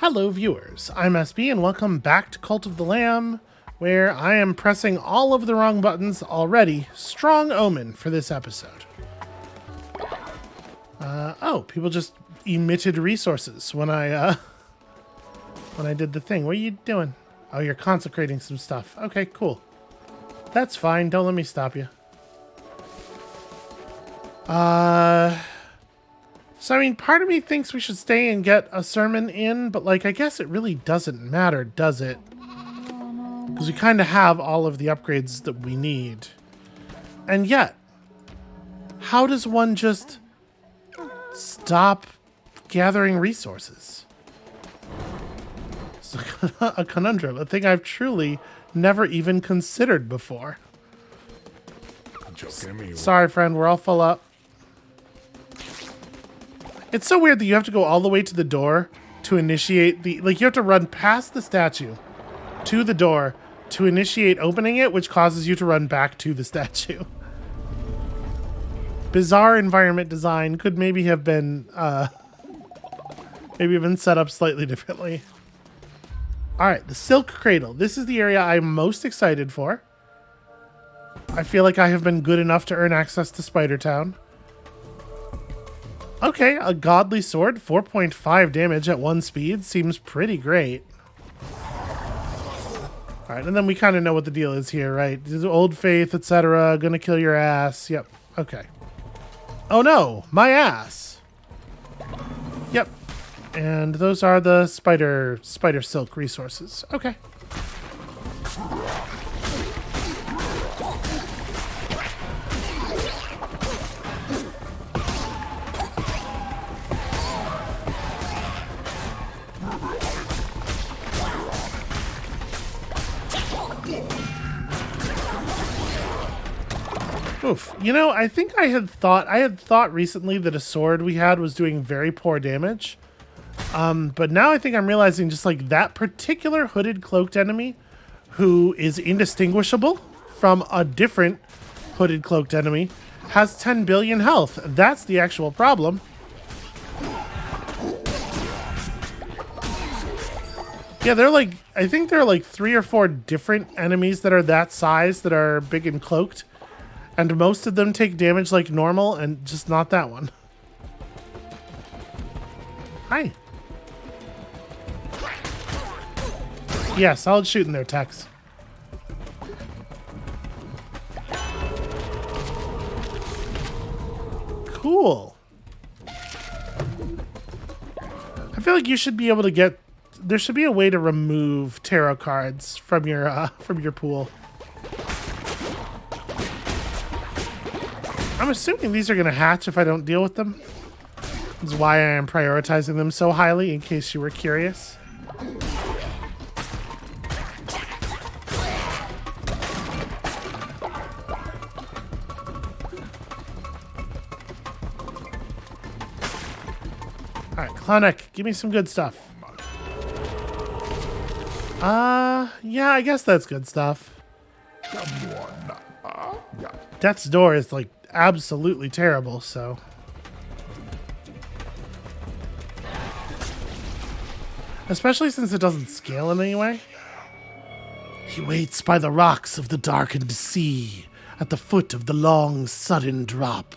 Hello viewers, I'm SB and welcome back to Cult of the Lamb, where I am pressing all of the wrong buttons already. Strong omen for this episode. Oh, people just emitted resources when I did the thing. What are you doing? Oh, you're consecrating some stuff. Okay, cool. That's fine, don't let me stop you. So, I mean, part of me thinks we should stay and get a sermon in, but, like, I guess it really doesn't matter, does it? Because we kind of have all of the upgrades that we need. And yet, how does one just stop gathering resources? It's a conundrum, a thing I've truly never even considered before. Sorry, friend, we're all full up. It's so weird that you have to go all the way to the door to initiate the... Like, you have to run past the statue to the door to initiate opening it, which causes you to run back to the statue. Bizarre environment design could maybe have been set up slightly differently. Alright, the Silk Cradle. This is the area I'm most excited for. I feel like I have been good enough to earn access to Spider Town. Okay, a godly sword, 4.5 damage at 1 speed. Seems pretty great. Alright, and then we kind of know what the deal is here, right? Old faith, etc. Gonna kill your ass. Yep, okay. Oh no, my ass. Yep. And those are the spider silk resources. Okay. Oof. You know, I think I had thought recently that a sword we had was doing very poor damage. But now I think I'm realizing just like that particular hooded cloaked enemy who is indistinguishable from a different hooded cloaked enemy has 10 billion health. That's the actual problem. Yeah, I think there are like 3 or 4 different enemies that are that size that are big and cloaked. And most of them take damage like normal, and just not that one. Hi. Yeah, solid shooting there, Tex. Cool. I feel like you should be able to get... There should be a way to remove tarot cards from your pool. I'm assuming these are going to hatch if I don't deal with them. That's why I am prioritizing them so highly, in case you were curious. Alright, Clonic, give me some good stuff. Yeah, I guess that's good stuff. Death's Door is, like, absolutely terrible, so... Especially since it doesn't scale in any way. He waits by the rocks of the darkened sea, at the foot of the long, sudden drop.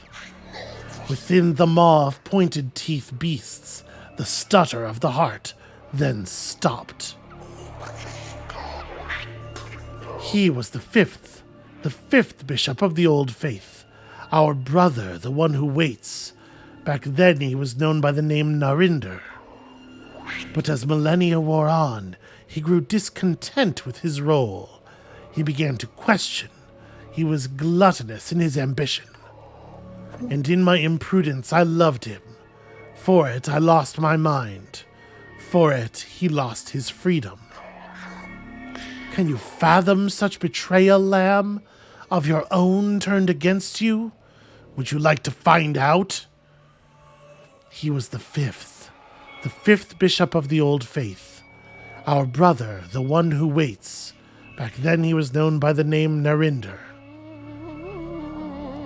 Within the maw of pointed teeth beasts, the stutter of the heart then stopped. He was the fifth bishop of the Old Faith. Our brother, the one who waits. Back then he was known by the name Narinder. But as millennia wore on, he grew discontent with his role. He began to question. He was gluttonous in his ambition. And in my imprudence I loved him. For it I lost my mind. For it he lost his freedom. Can you fathom such betrayal, Lamb? Of your own turned against you? Would you like to find out? He was the fifth bishop of the Old Faith. Our brother, the one who waits. Back then he was known by the name Narinder.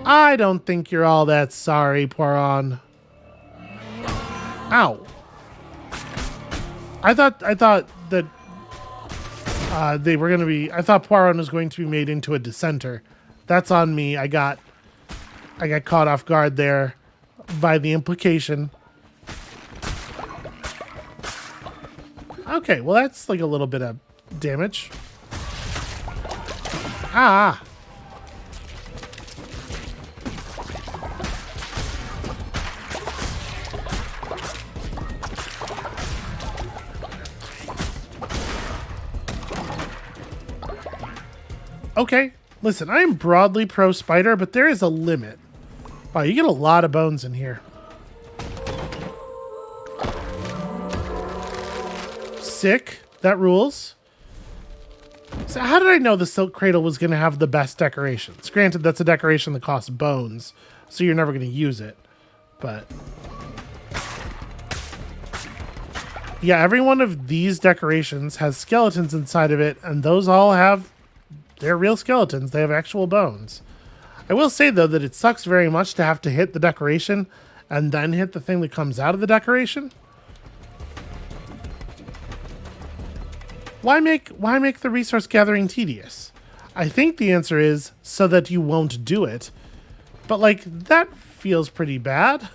I don't think you're all that sorry, Poiron. Ow. I thought that they were going to be. I thought Poiron was going to be made into a dissenter. That's on me. I got caught off guard there by the implication. Okay, well that's like a little bit of damage. Ah. Okay, listen, I am broadly pro spider, but there is a limit. Wow, you get a lot of bones in here. Sick. That rules. So how did I know the Silk Cradle was going to have the best decorations? Granted, that's a decoration that costs bones, so you're never going to use it. But yeah, every one of these decorations has skeletons inside of it, and those all have... they're real skeletons. They have actual bones. I will say, though, that it sucks very much to have to hit the decoration and then hit the thing that comes out of the decoration. Why make the resource gathering tedious? I think the answer is so that you won't do it. But, like, that feels pretty bad.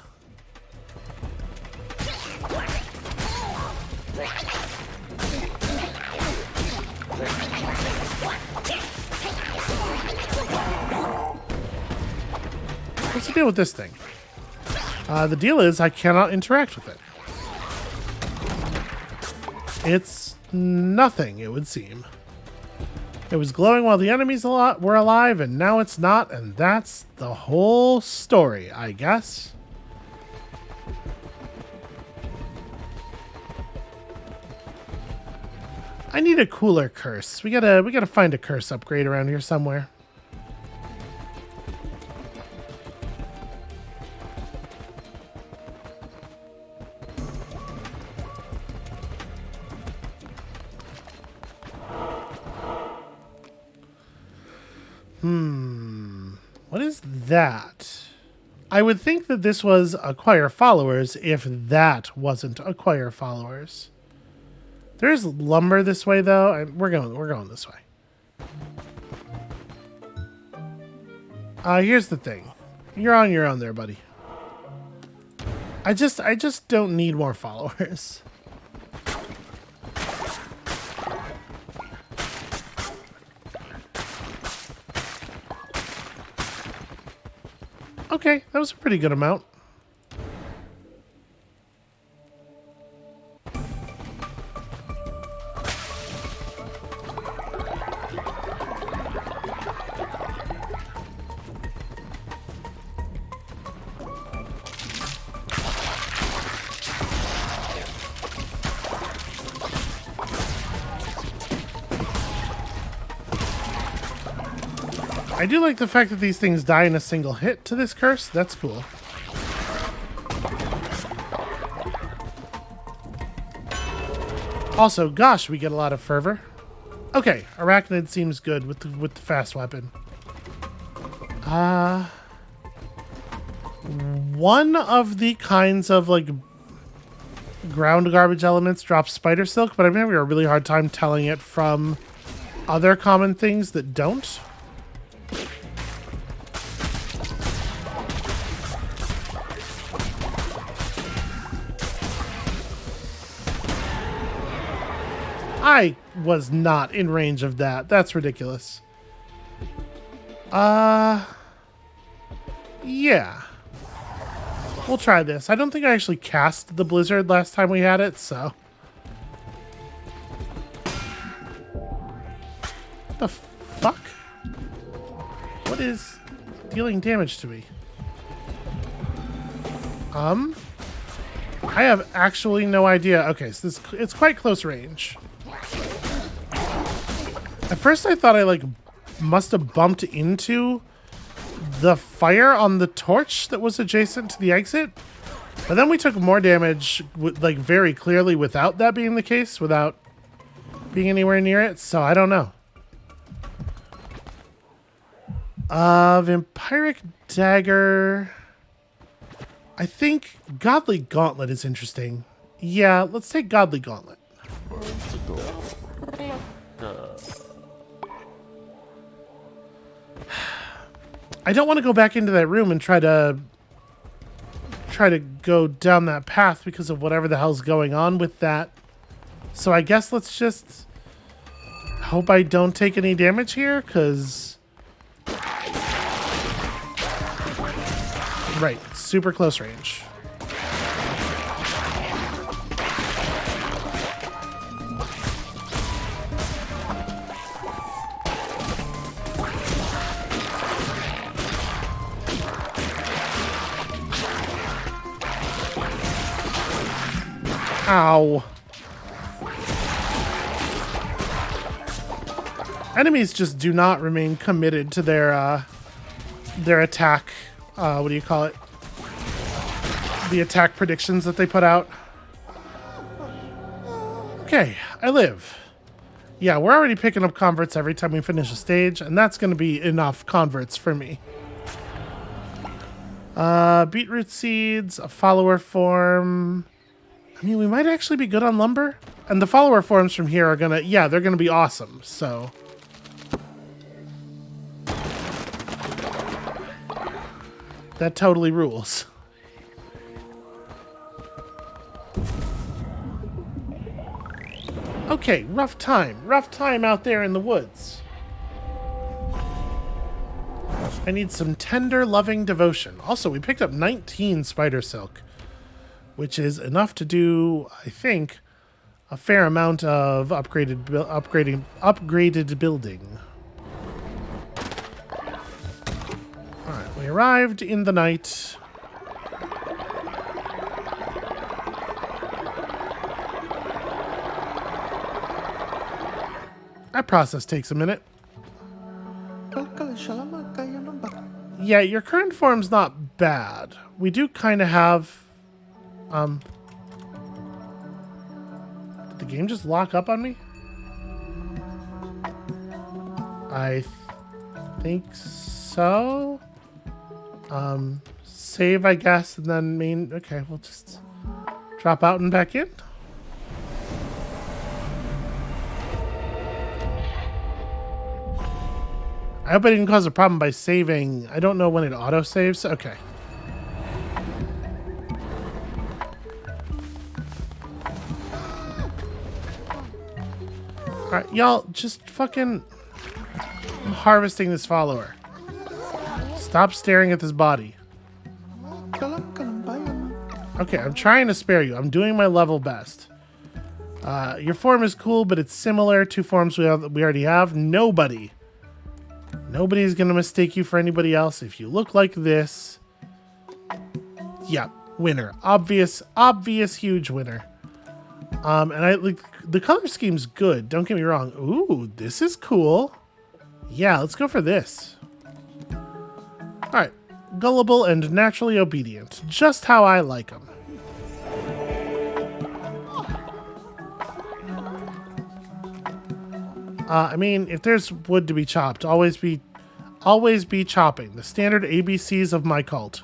What's the deal with this thing? The deal is I cannot interact with it. It's nothing, it would seem. It was glowing while the enemies were alive, and now it's not, and that's the whole story, I guess. I need a cooler curse. We gotta find a curse upgrade around here somewhere. What is that? I would think that this was acquire followers if that wasn't acquire followers. There's lumber this way though. We're going this way. Here's the thing. You're on your own there, buddy. I just don't need more followers. Okay, that was a pretty good amount. I do like the fact that these things die in a single hit to this curse. That's cool. Also, gosh, we get a lot of fervor. Okay, Arachnid seems good with the fast weapon. One of the kinds of like ground garbage elements drops spider silk, but I'm having a really hard time telling it from other common things that don't. I was not in range of that. That's ridiculous. Yeah. We'll try this. I don't think I actually cast the blizzard last time we had it, so. What the fuck? What is dealing damage to me? I have actually no idea. Okay, so it's quite close range. At first I thought I like must have bumped into the fire on the torch that was adjacent to the exit, but then we took more damage like very clearly without that being the case, without being anywhere near it, so I don't know. Vampiric Dagger. I think Godly Gauntlet is interesting. Yeah, let's take Godly Gauntlet. I don't want to go back into that room and try to go down that path because of whatever the hell's going on with that. So I guess let's just hope I don't take any damage here, because... Right, super close range. Ow. Enemies just do not remain committed to their attack. What do you call it? The attack predictions that they put out. Okay, I live. Yeah, we're already picking up converts every time we finish a stage, and that's going to be enough converts for me. Beetroot seeds, a follower form. I mean, we might actually be good on lumber. And the follower forms from here are gonna, yeah, they're gonna be awesome, so. That totally rules. Okay, rough time out there in the woods. I need some tender, loving devotion. Also, we picked up 19 spider silk, which is enough to do, I think, a fair amount of upgraded building. Alright, we arrived in the night. That process takes a minute. Yeah, your current form's not bad. We do kind of have... Did the game just lock up on me? I think so. Save, I guess, and then main... Okay, we'll just drop out and back in. I hope I didn't cause a problem by saving. I don't know when it auto-saves. Okay. Alright, y'all, just fucking... I'm harvesting this follower. Stop staring at this body. Okay, I'm trying to spare you. I'm doing my level best. Your form is cool, but it's similar to forms we already have. Nobody's gonna mistake you for anybody else. If you look like this... Yeah, winner. Obvious, huge winner. And I like the color scheme's good. Don't get me wrong. Ooh, this is cool. Yeah, let's go for this. All right, gullible and naturally obedient, just how I like them. I mean, if there's wood to be chopped, always be chopping. The standard ABCs of my cult.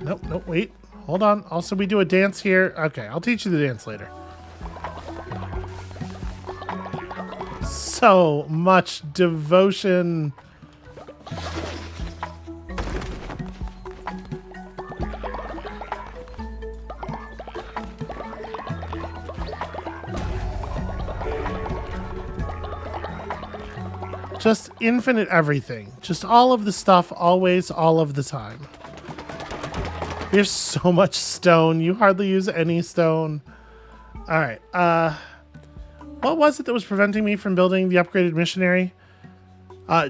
Nope, wait. Hold on. Also, we do a dance here. Okay, I'll teach you the dance later. So much devotion. Just infinite everything. Just all of the stuff, always, all of the time. There's so much stone. You hardly use any stone. Alright, what was it that was preventing me from building the upgraded missionary?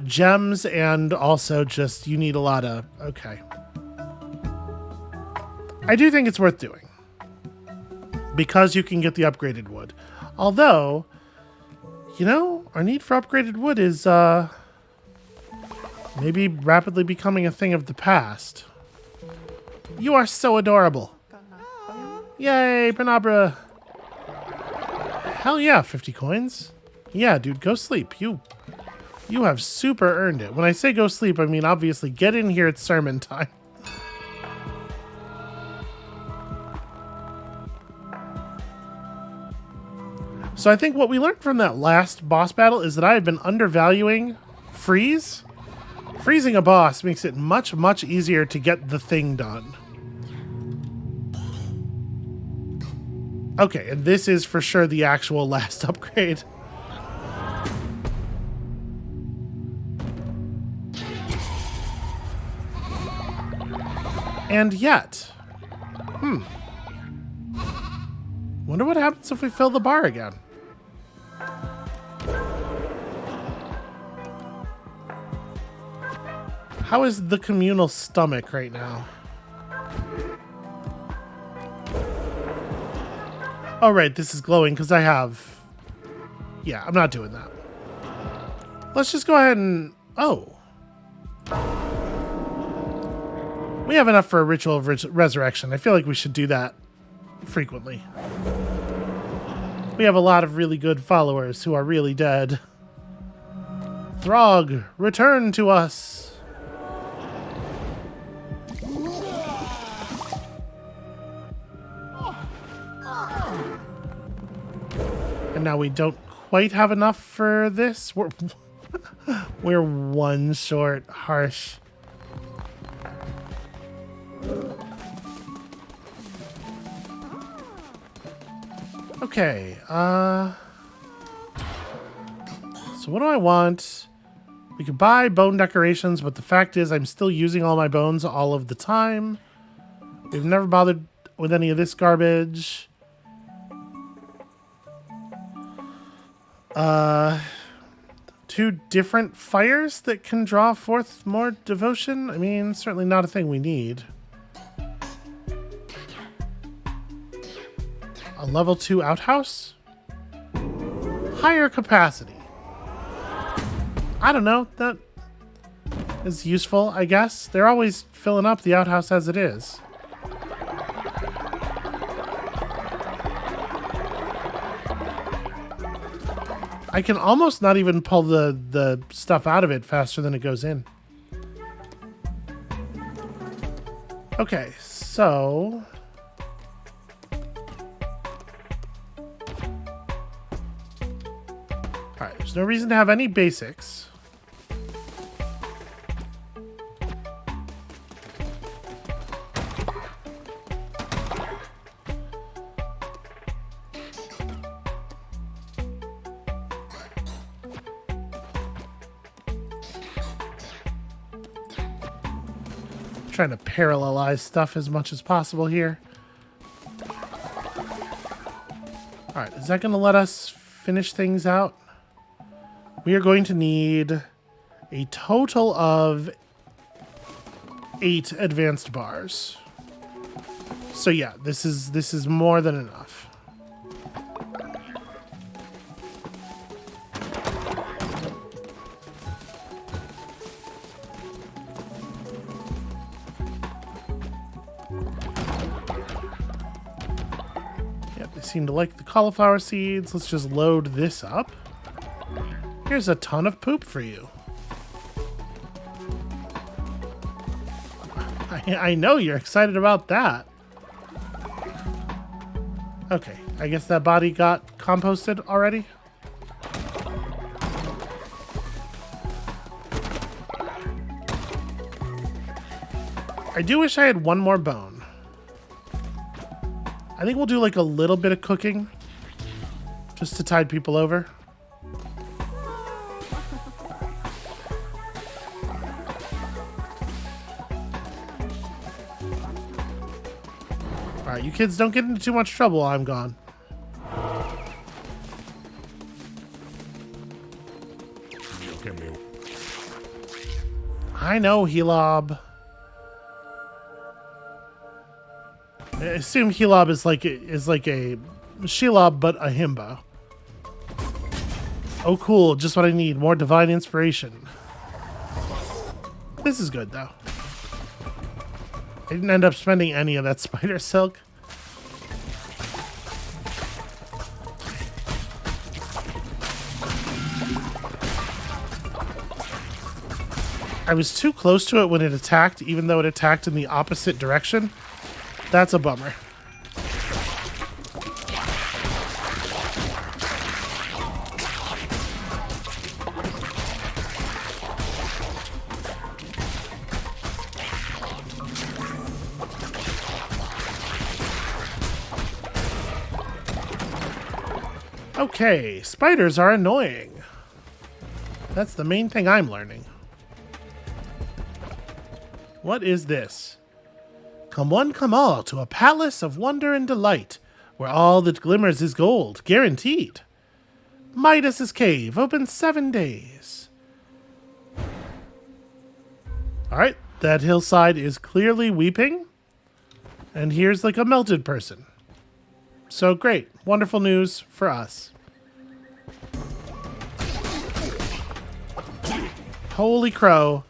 Gems, and also just you need a lot of... Okay. I do think it's worth doing. Because you can get the upgraded wood. Although, you know, our need for upgraded wood is maybe rapidly becoming a thing of the past. You are so adorable. Yay, Panabra. Hell yeah, 50 coins. Yeah, dude, go sleep. You have super earned it. When I say go sleep, I mean obviously get in here, it's sermon time. So I think what we learned from that last boss battle is that I have been undervaluing freeze. Freezing a boss makes it much, much easier to get the thing done. Okay, and this is for sure the actual last upgrade. And yet, wonder what happens if we fill the bar again. How is the communal stomach right now? Oh, right, this is glowing because I have... Yeah, I'm not doing that. Let's just go ahead and... Oh. We have enough for a ritual of resurrection. I feel like we should do that frequently. We have a lot of really good followers who are really dead. Throg, return to us. And now we don't quite have enough for this. We're one short. Harsh. Okay, so what do I want? We could buy bone decorations, but the fact is I'm still using all my bones all of the time. We've never bothered with any of this garbage. Two different fires that can draw forth more devotion? I mean, certainly not a thing we need. A level 2 outhouse? Higher capacity. I don't know. That is useful, I guess. They're always filling up the outhouse as it is. I can almost not even pull the stuff out of it faster than it goes in. Okay, so... Alright, there's no reason to have any basics. Trying to parallelize stuff as much as possible here. Alright, is that going to let us finish things out? We are going to need a total of 8 advanced bars. So yeah, this is more than enough. Yep, they seem to like the cauliflower seeds. Let's just load this up. Here's a ton of poop for you. I know you're excited about that. Okay, I guess that body got composted already. I do wish I had one more bone. I think we'll do like a little bit of cooking just to tide people over. Alright, you kids don't get into too much trouble while I'm gone. I know, Helob. I assume Helob is like a Shelob, but a himbo. Oh cool, just what I need. More divine inspiration. This is good though. I didn't end up spending any of that spider silk. I was too close to it when it attacked, even though it attacked in the opposite direction. That's a bummer. Okay, spiders are annoying. That's the main thing I'm learning. What is this? Come one, come all, to a palace of wonder and delight, where all that glimmers is gold, guaranteed. Midas's cave, open 7 days. Alright, that hillside is clearly weeping. And here's like a melted person. So great, wonderful news for us. Holy crow,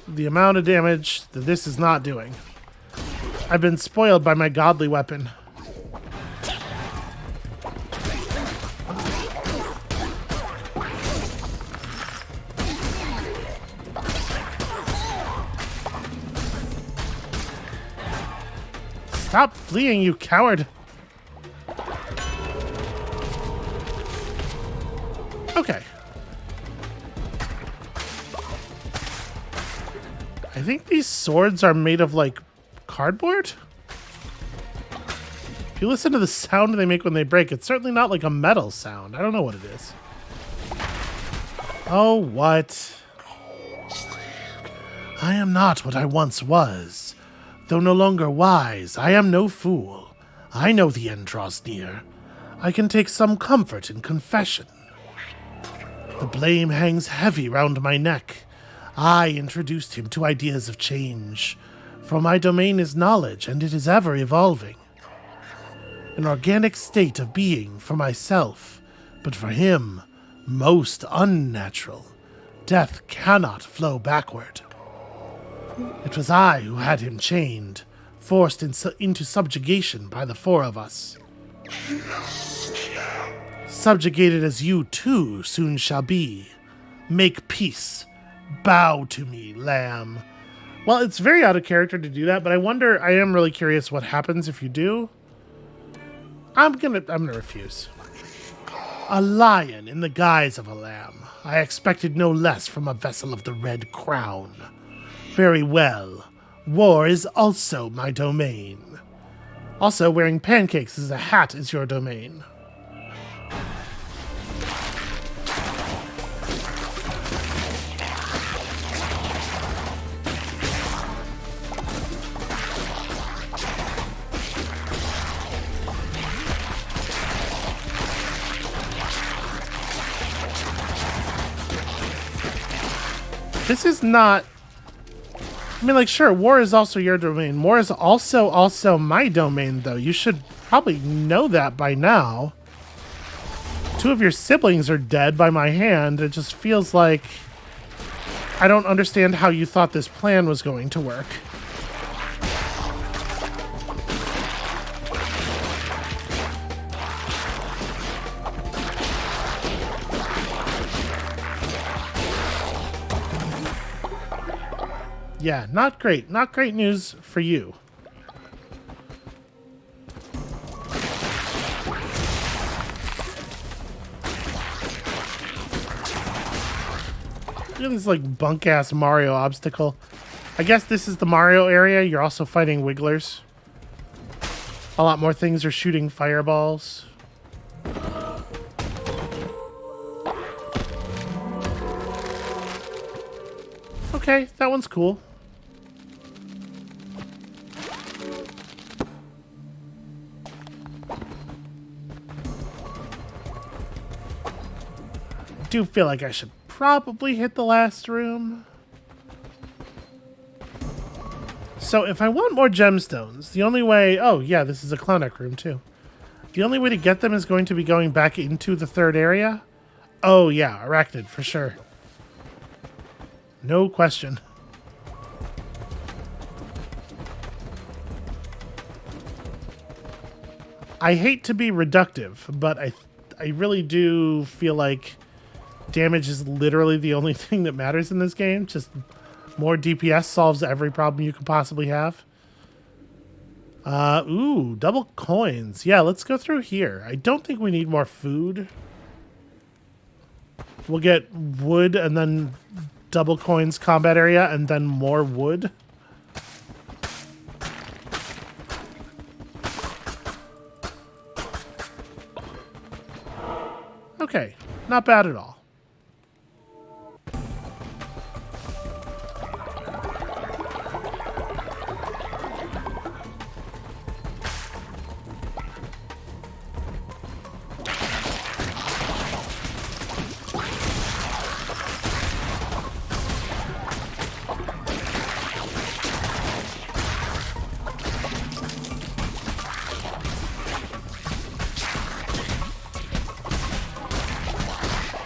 the amount of damage that this is not doing. I've been spoiled by my godly weapon. Stop fleeing, you coward! Okay. I think these swords are made of, like, cardboard? If you listen to the sound they make when they break, it's certainly not like a metal sound. I don't know what it is. Oh, what? I am not what I once was. Though no longer wise, I am no fool. I know the end draws near. I can take some comfort in confession. The blame hangs heavy round my neck. I introduced him to ideas of change. For my domain is knowledge, and it is ever evolving. An organic state of being for myself, but for him, most unnatural. Death cannot flow backward. It was I who had him chained, forced into subjugation by the 4 of us. Subjugated as you too soon shall be. Make peace. Bow to me, lamb. Well, it's very out of character to do that, but I am really curious what happens if you do. I'm gonna refuse. A lion in the guise of a lamb. I expected no less from a vessel of the Red Crown. Very well. War is also my domain. Also, wearing pancakes as a hat is your domain. This is not... I mean, like, sure, war is also your domain. War is also my domain, though. You should probably know that by now. 2 of your siblings are dead by my hand. It just feels like... I don't understand how you thought this plan was going to work. Yeah, not great. Not great news for you. Look at this, like, bunk-ass Mario obstacle. I guess this is the Mario area. You're also fighting wigglers. A lot more things are shooting fireballs. Okay, that one's cool. I do feel like I should probably hit the last room. So if I want more gemstones, the only way... Oh, yeah, this is a Clowneck room, too. The only way to get them is going to be going back into the 3rd area? Oh, yeah, Arachnid, for sure. No question. I hate to be reductive, but I really do feel like damage is literally the only thing that matters in this game. Just more DPS solves every problem you could possibly have. Ooh, double coins. Yeah, let's go through here. I don't think we need more food. We'll get wood and then double coins combat area and then more wood. Okay, not bad at all.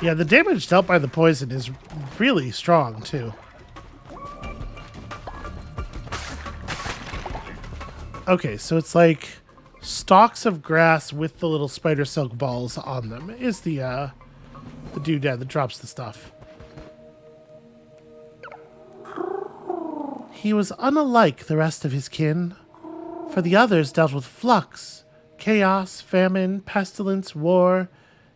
Yeah, the damage dealt by the poison is really strong, too. Okay, so it's like stalks of grass with the little spider silk balls on them is the doodad that drops the stuff. He was unlike the rest of his kin, for the others dealt with flux, chaos, famine, pestilence, war,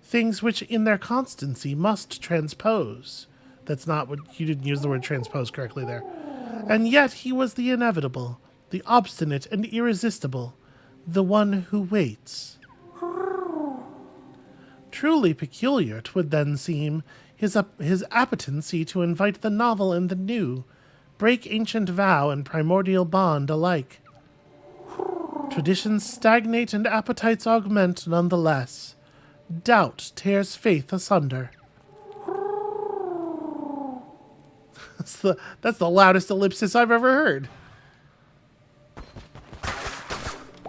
things which in their constancy must transpose. That's not what, you didn't use the word transpose correctly there. And yet he was the inevitable, the obstinate and irresistible, the one who waits. Truly peculiar 'twould then seem, his appetency to invite the novel and the new, break ancient vow and primordial bond alike. Traditions stagnate and appetites augment nonetheless. Doubt tears faith asunder. That's the loudest ellipsis I've ever heard.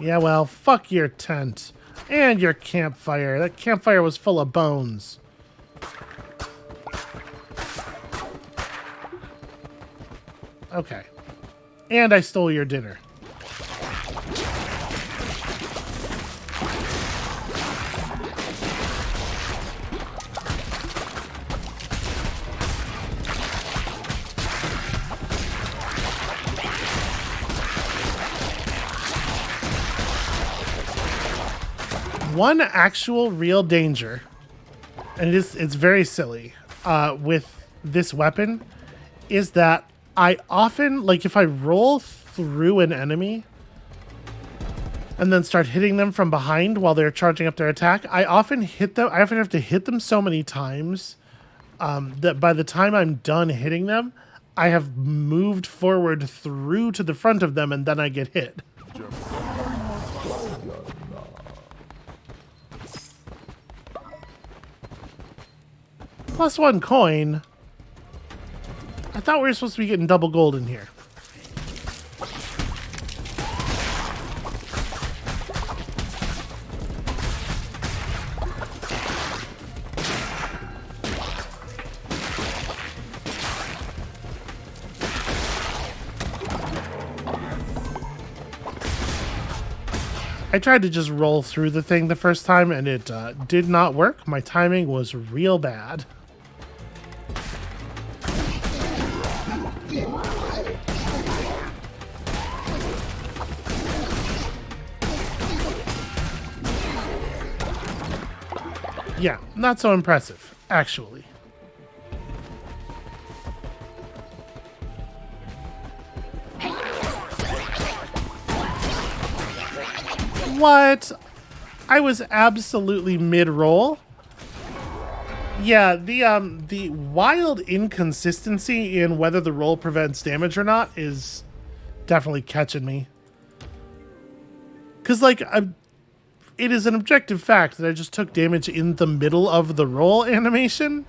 Yeah, well, fuck your tent. And your campfire. That campfire was full of bones. Okay. And I stole your dinner. One actual real danger, and it's very silly, with this weapon, is that I often, like if I roll through an enemy and then start hitting them from behind while they're charging up their attack, I often have to hit them so many times that by the time I'm done hitting them, I have moved forward through to the front of them and then I get hit. +1 coin. I thought we were supposed to be getting double gold in here. I tried to just roll through the thing the first time and it did not work. My timing was real bad. Yeah, not so impressive, actually. What? I was absolutely mid-roll. Yeah, the wild inconsistency in whether the roll prevents damage or not is definitely catching me. 'Cause like it is an objective fact that I just took damage in the middle of the roll animation,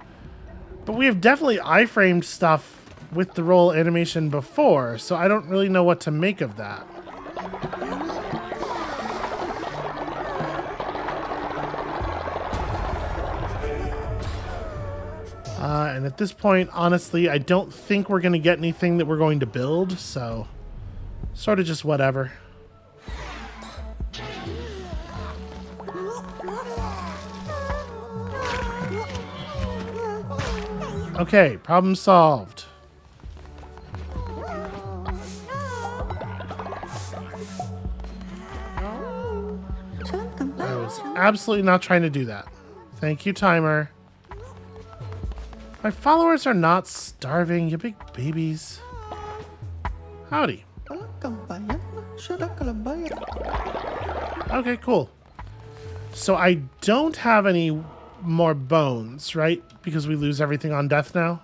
but we have definitely iframed stuff with the roll animation before, so I don't really know what to make of that. And at this point, honestly, I don't think we're going to get anything that we're going to build, so sort of just whatever. Okay, problem solved. I was absolutely not trying to do that. Thank you, timer. My followers are not starving, you big babies. Howdy. Okay, cool. So I don't have any more bones, right? Because we lose everything on death now.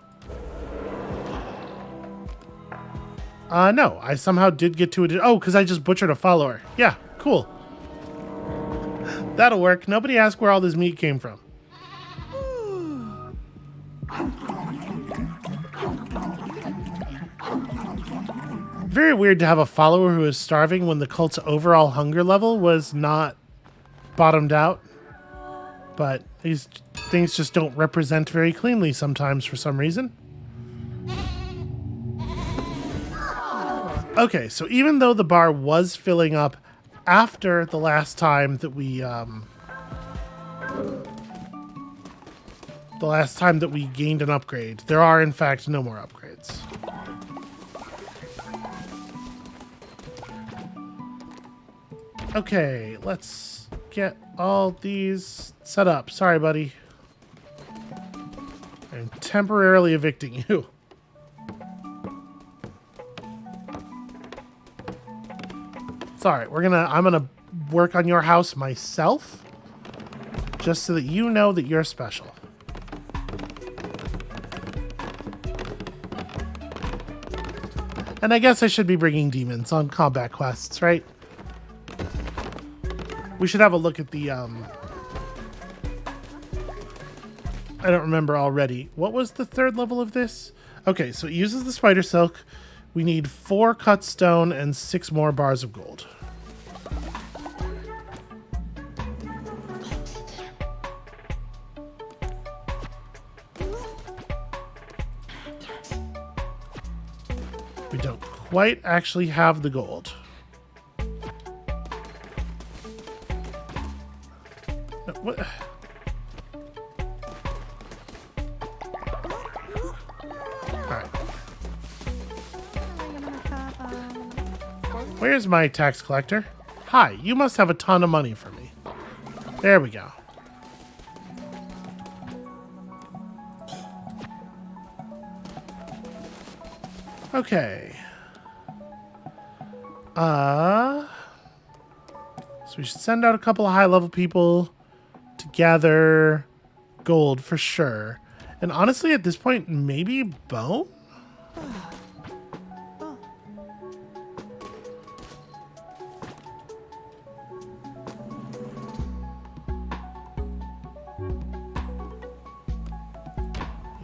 No, I somehow did get to it. Oh, because I just butchered a follower. Yeah, cool. That'll work. Nobody asked where all this meat came from. Very weird to have a follower who is starving when the cult's overall hunger level was not bottomed out. But these things just don't represent very cleanly sometimes for some reason. Okay, so even though the bar was filling up after the last time that we gained an upgrade, there are in fact no more upgrades. Okay, let's get all these set up. Sorry, buddy. I'm temporarily evicting you. It's all right. I'm gonna work on your house myself, just so that you know that you're special. And I guess I should be bringing demons on combat quests, right? We should have a look at the, I don't remember already. What was the third level of this? Okay, so it uses the spider silk. We need 4 cut stone and 6 more bars of gold. We don't quite actually have the gold. No, what? Where's my tax collector? Hi, you must have a ton of money for me. There we go. Okay. So we should send out a couple of high-level people to gather gold for sure. And honestly, at this point, maybe bone?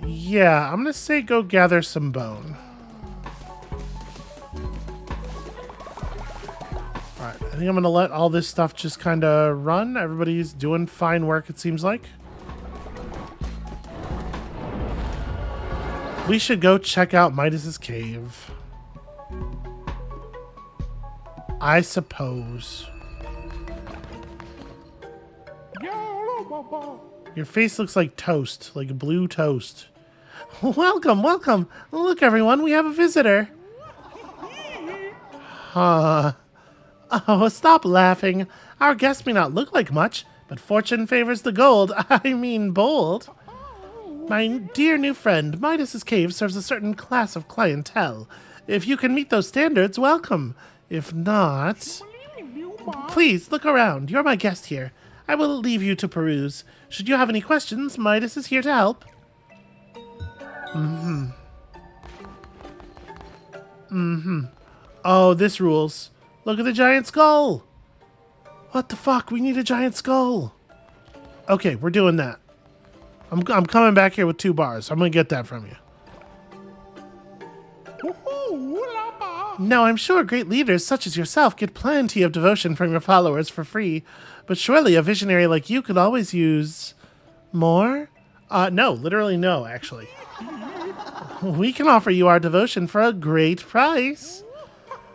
Yeah, I'm gonna say go gather some bone. Alright, I think I'm gonna let all this stuff just kinda run. Everybody's doing fine work, it seems like. We should go check out Midas's cave. I suppose. Your face looks like toast, like blue toast. Welcome, welcome. Look, everyone, we have a visitor. Oh, stop laughing. Our guest may not look like much, but fortune favors the gold. I mean bold. My dear new friend, Midas's cave serves a certain class of clientele. If you can meet those standards, welcome. If not... Please, look around. You're my guest here. I will leave you to peruse. Should you have any questions, Midas is here to help. Oh, this rules. Look at the giant skull. What the fuck? We need a giant skull. Okay, we're doing that. I'm coming back here with 2 bars. I'm going to get that from you. Now, I'm sure great leaders such as yourself get plenty of devotion from your followers for free, but surely a visionary like you could always use more? No, literally no, actually. We can offer you our devotion for a great price.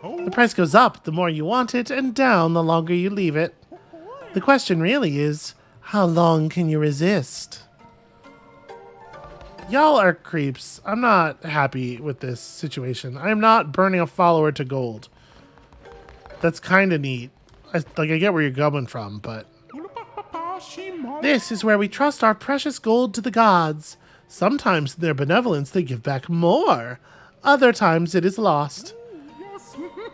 The price goes up the more you want it, and down the longer you leave it. The question really is, how long can you resist? Y'all are creeps. I'm not happy with this situation. I'm not burning a follower to gold. That's kind of neat. I get where you're coming from, but... This is where we trust our precious gold to the gods. Sometimes in their benevolence they give back more. Other times it is lost.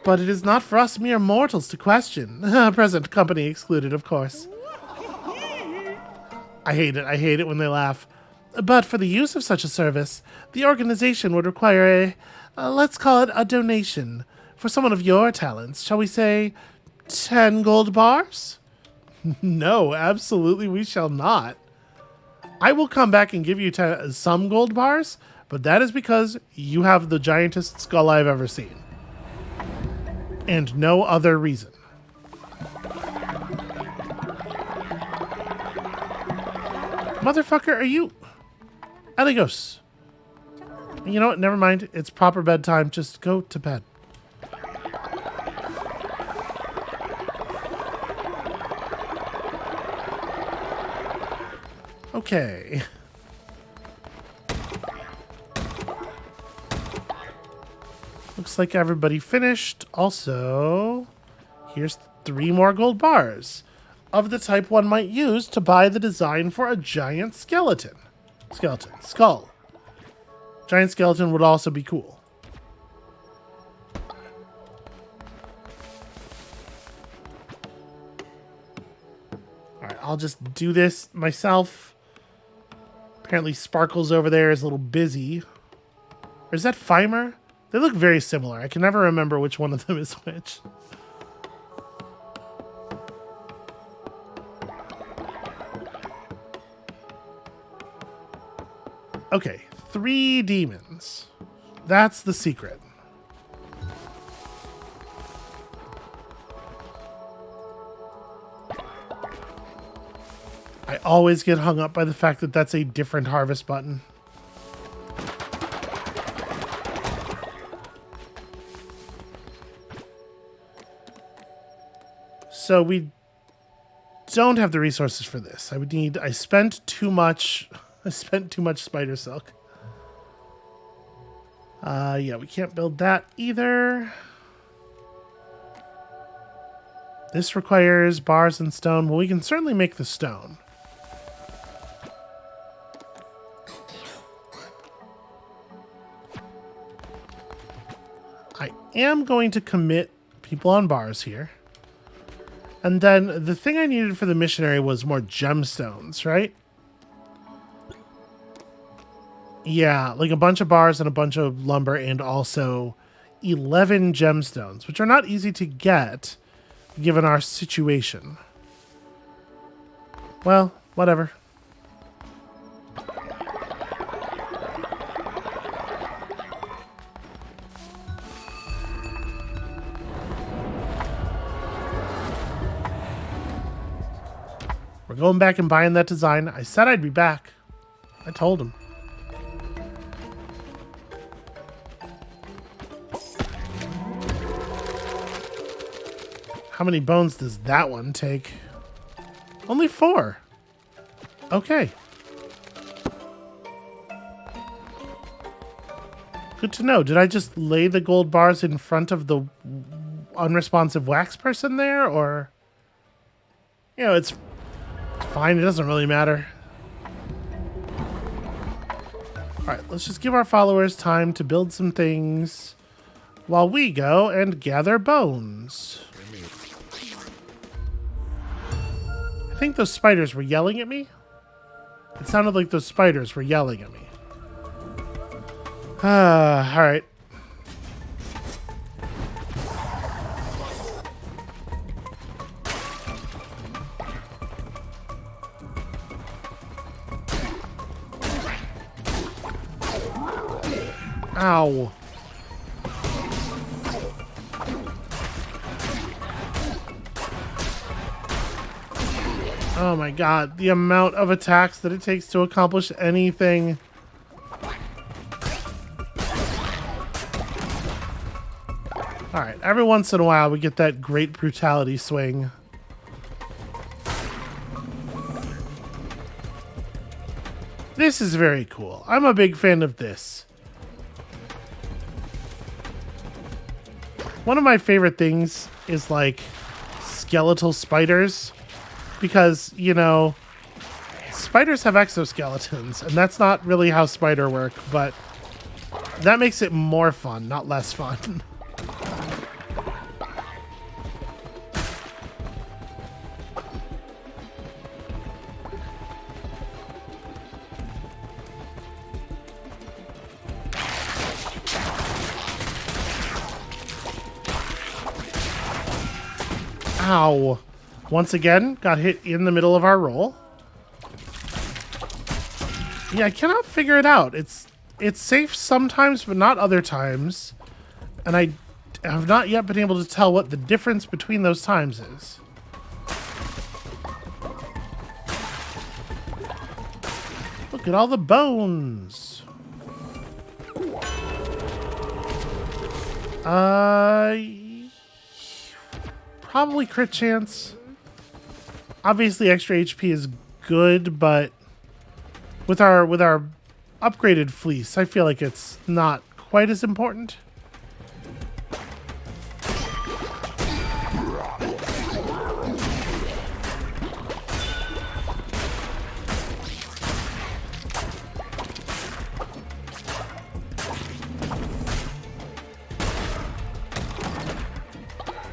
But it is not for us mere mortals to question. Present company excluded, of course. I hate it. I hate it when they laugh. But for the use of such a service, the organization would require let's call it a donation. For someone of your talents, shall we say 10 gold bars? No, absolutely we shall not. I will come back and give you some gold bars, but that is because you have the giantest skull I've ever seen. And no other reason. Motherfucker, are you... Eligos. You know what? Never mind. It's proper bedtime. Just go to bed. Okay. Looks like everybody finished. Also, here's 3 more gold bars of the type one might use to buy the design for a giant skeleton. Skull. Giant skeleton would also be cool. Alright, I'll just do this myself. Apparently Sparkles over there is a little busy. Or is that Fimer? They look very similar. I can never remember which one of them is which. Okay, 3 demons. That's the secret. I always get hung up by the fact that that's a different harvest button. So we don't have the resources for this. I spent too much spider silk. Yeah, we can't build that either. This requires bars and stone. Well, we can certainly make the stone. I am going to commit people on bars here. And then the thing I needed for the missionary was more gemstones, right? Yeah, like a bunch of bars and a bunch of lumber and also 11 gemstones, which are not easy to get given our situation. Well, whatever. We're going back and buying that design. I said I'd be back. I told him. How many bones does that one take? Only 4. Okay. Good to know. Did I just lay the gold bars in front of the unresponsive wax person there? Or... You know, it's fine. It doesn't really matter. Alright, let's just give our followers time to build some things while we go and gather bones. I think those spiders were yelling at me. It sounded like those spiders were yelling at me. Alright. Ow. Oh my god, the amount of attacks that it takes to accomplish anything. Alright, every once in a while we get that great brutality swing. This is very cool. I'm a big fan of this. One of my favorite things is like skeletal spiders. Because, you know, spiders have exoskeletons, and that's not really how spider work, but that makes it more fun, not less fun. Ow. Once again, got hit in the middle of our roll. Yeah, I cannot figure it out. It's safe sometimes, but not other times. And I have not yet been able to tell what the difference between those times is. Look at all the bones. Probably crit chance. Obviously extra HP is good, but with our upgraded fleece, I feel like it's not quite as important.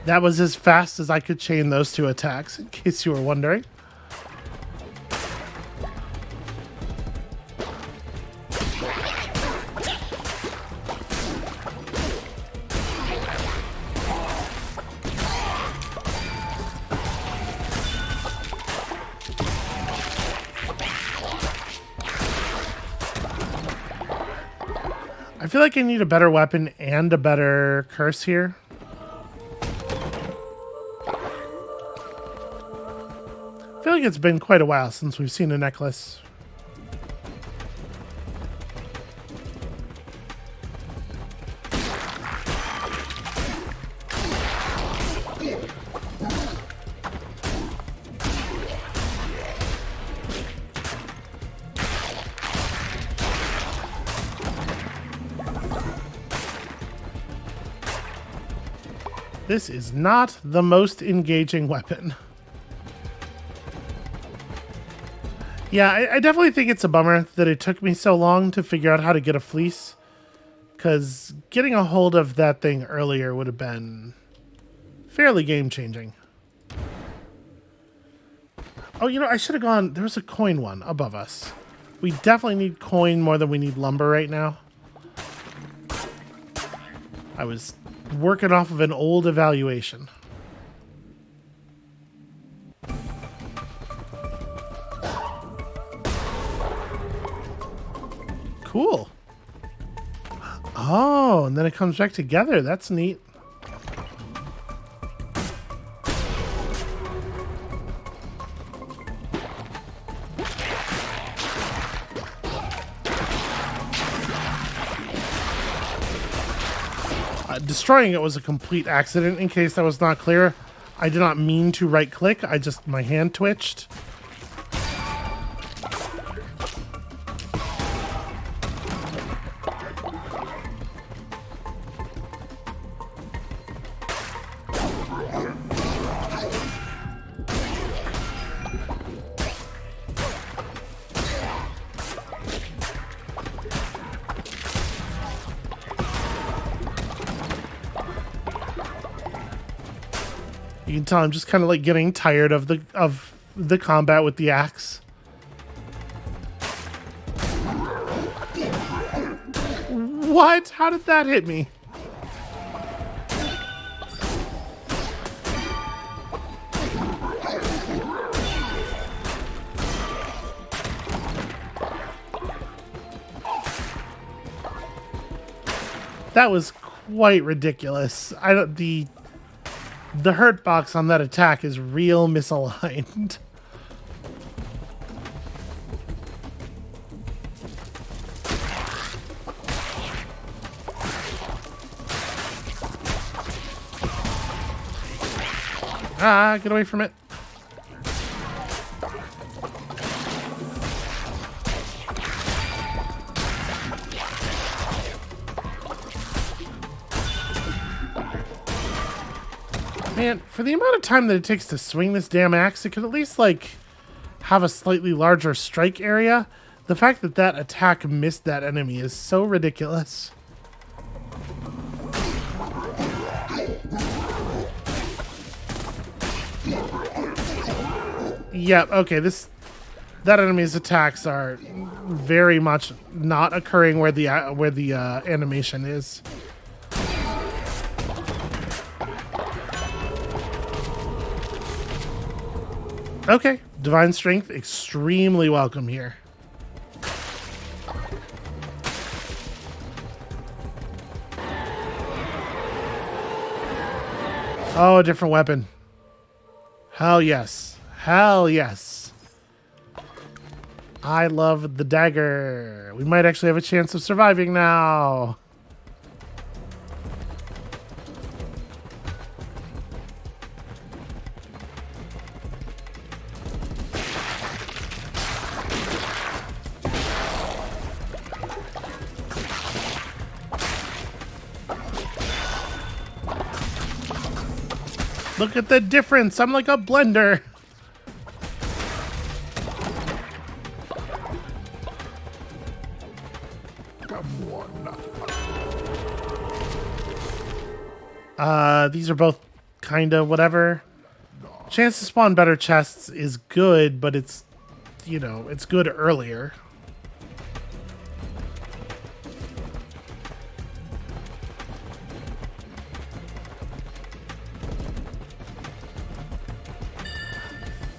That was as fast as I could chain those two attacks, in case you were wondering. I feel like I need a better weapon and a better curse here. I feel like it's been quite a while since we've seen a necklace. This is not the most engaging weapon. Yeah, I definitely think it's a bummer that it took me so long to figure out how to get a fleece, because getting a hold of that thing earlier would have been fairly game-changing. Oh, you know, I should have gone... There was a coin one above us. We definitely need coin more than we need lumber right now. I was working off of an old evaluation. Cool. Oh, and then it comes back together. That's neat. Destroying it was a complete accident, in case that was not clear. I did not mean to right click. My hand twitched. You can tell I'm just kind of like getting tired of the combat with the axe. What? How did that hit me? That was quite ridiculous. The hurt box on that attack is real misaligned. Ah, get away from it. Man, for the amount of time that it takes to swing this damn axe, it could at least, like, have a slightly larger strike area. The fact that that attack missed that enemy is so ridiculous. Yeah, okay, that enemy's attacks are very much not occurring where the animation is. Okay, divine strength, extremely welcome here. Oh, a different weapon. Hell yes. Hell yes. I love the dagger. We might actually have a chance of surviving now. Look at the difference. I'm like a blender. These are both kind of whatever. Chance to spawn better chests is good, but it's, you know, it's good earlier.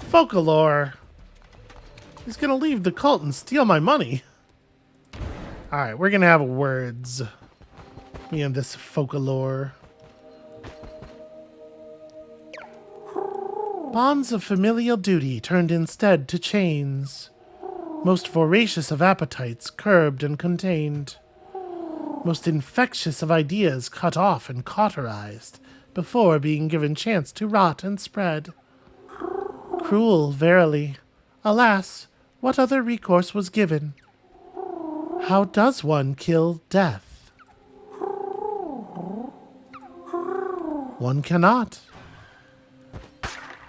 Folklore. He's gonna leave the cult and steal my money. Alright, we're gonna have words. Me and this folklore. Bonds of familial duty turned instead to chains. Most voracious of appetites curbed and contained. Most infectious of ideas cut off and cauterized before being given chance to rot and spread. Cruel, verily. Alas, what other recourse was given? How does one kill death? One cannot.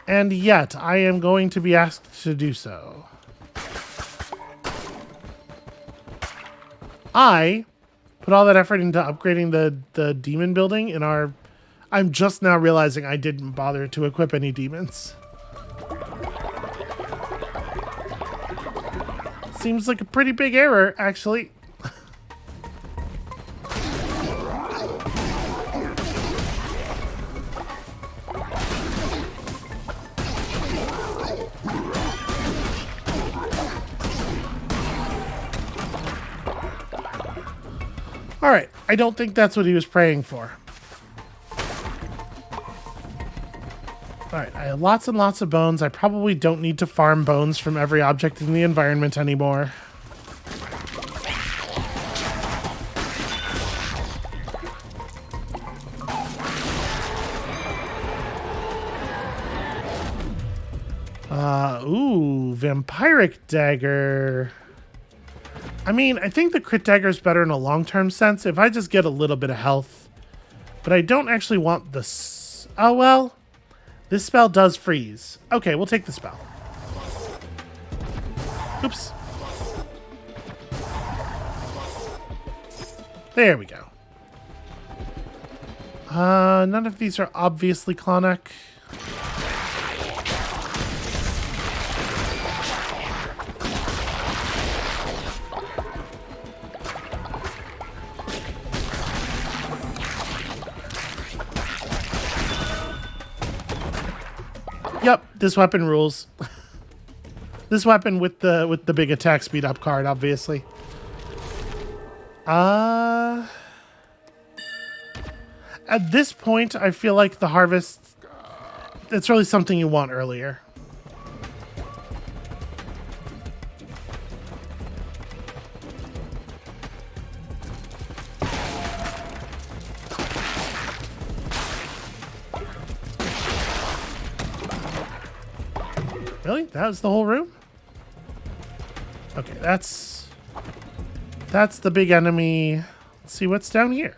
And yet, I am going to be asked to do so. I put all that effort into upgrading the demon building in our... I'm just now realizing I didn't bother to equip any demons. Seems like a pretty big error, actually. Alright, I don't think that's what he was praying for. Alright, I have lots and lots of bones. I probably don't need to farm bones from every object in the environment anymore. Ooh, vampiric dagger. I mean, I think the crit dagger is better in a long-term sense if I just get a little bit of health. But I don't actually want this. Oh, well. This spell does freeze. Okay, we'll take the spell. Oops. There we go. None of these are obviously Clonic. Yep, this weapon rules. This weapon with the big attack speed up card, obviously. At this point, I feel like the harvest, it's really something you want earlier. Really? That was the whole room? Okay, that's the big enemy. Let's see what's down here.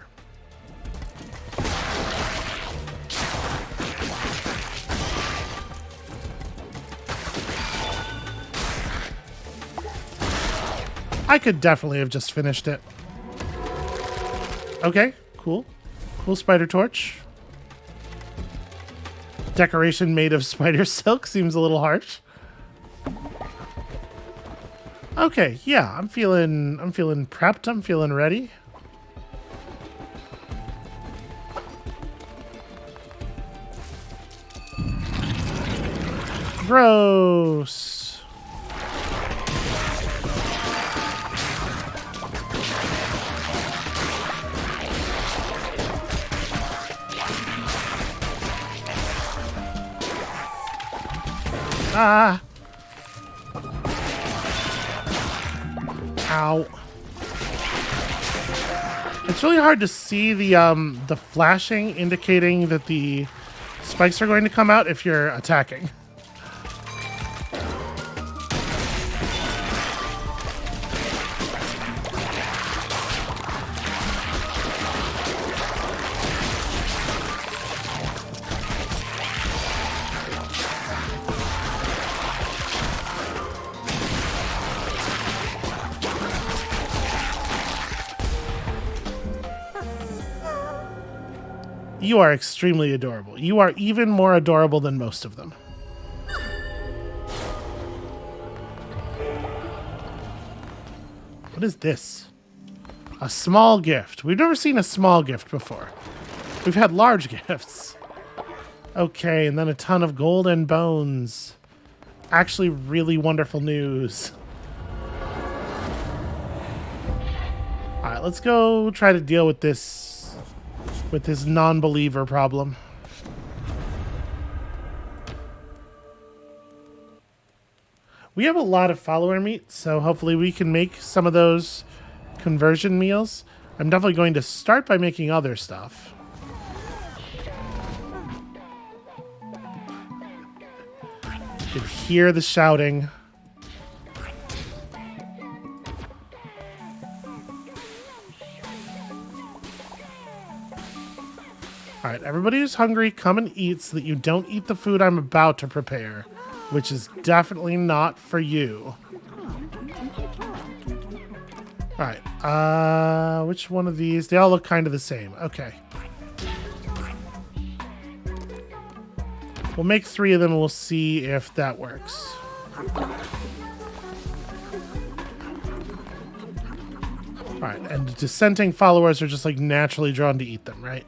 I could definitely have just finished it. Okay, cool. Cool spider torch. Decoration made of spider silk seems a little harsh. Okay, yeah, I'm feeling prepped. I'm feeling ready. Gross. Ah. Ow. It's really hard to see the flashing indicating that the spikes are going to come out if you're attacking. You are extremely adorable. You are even more adorable than most of them. What is this? A small gift. We've never seen a small gift before. We've had large gifts. Okay, and then a ton of gold and bones. Actually, really wonderful news. Alright, let's go try to deal with this non-believer problem. We have a lot of follower meat, so hopefully we can make some of those conversion meals. I'm definitely going to start by making other stuff. You can hear the shouting. All right, everybody who's hungry, come and eat so that you don't eat the food I'm about to prepare, which is definitely not for you. All right, which one of these? They all look kind of the same. Okay. We'll make 3 of them and we'll see if that works. All right, and dissenting followers are just like naturally drawn to eat them, right?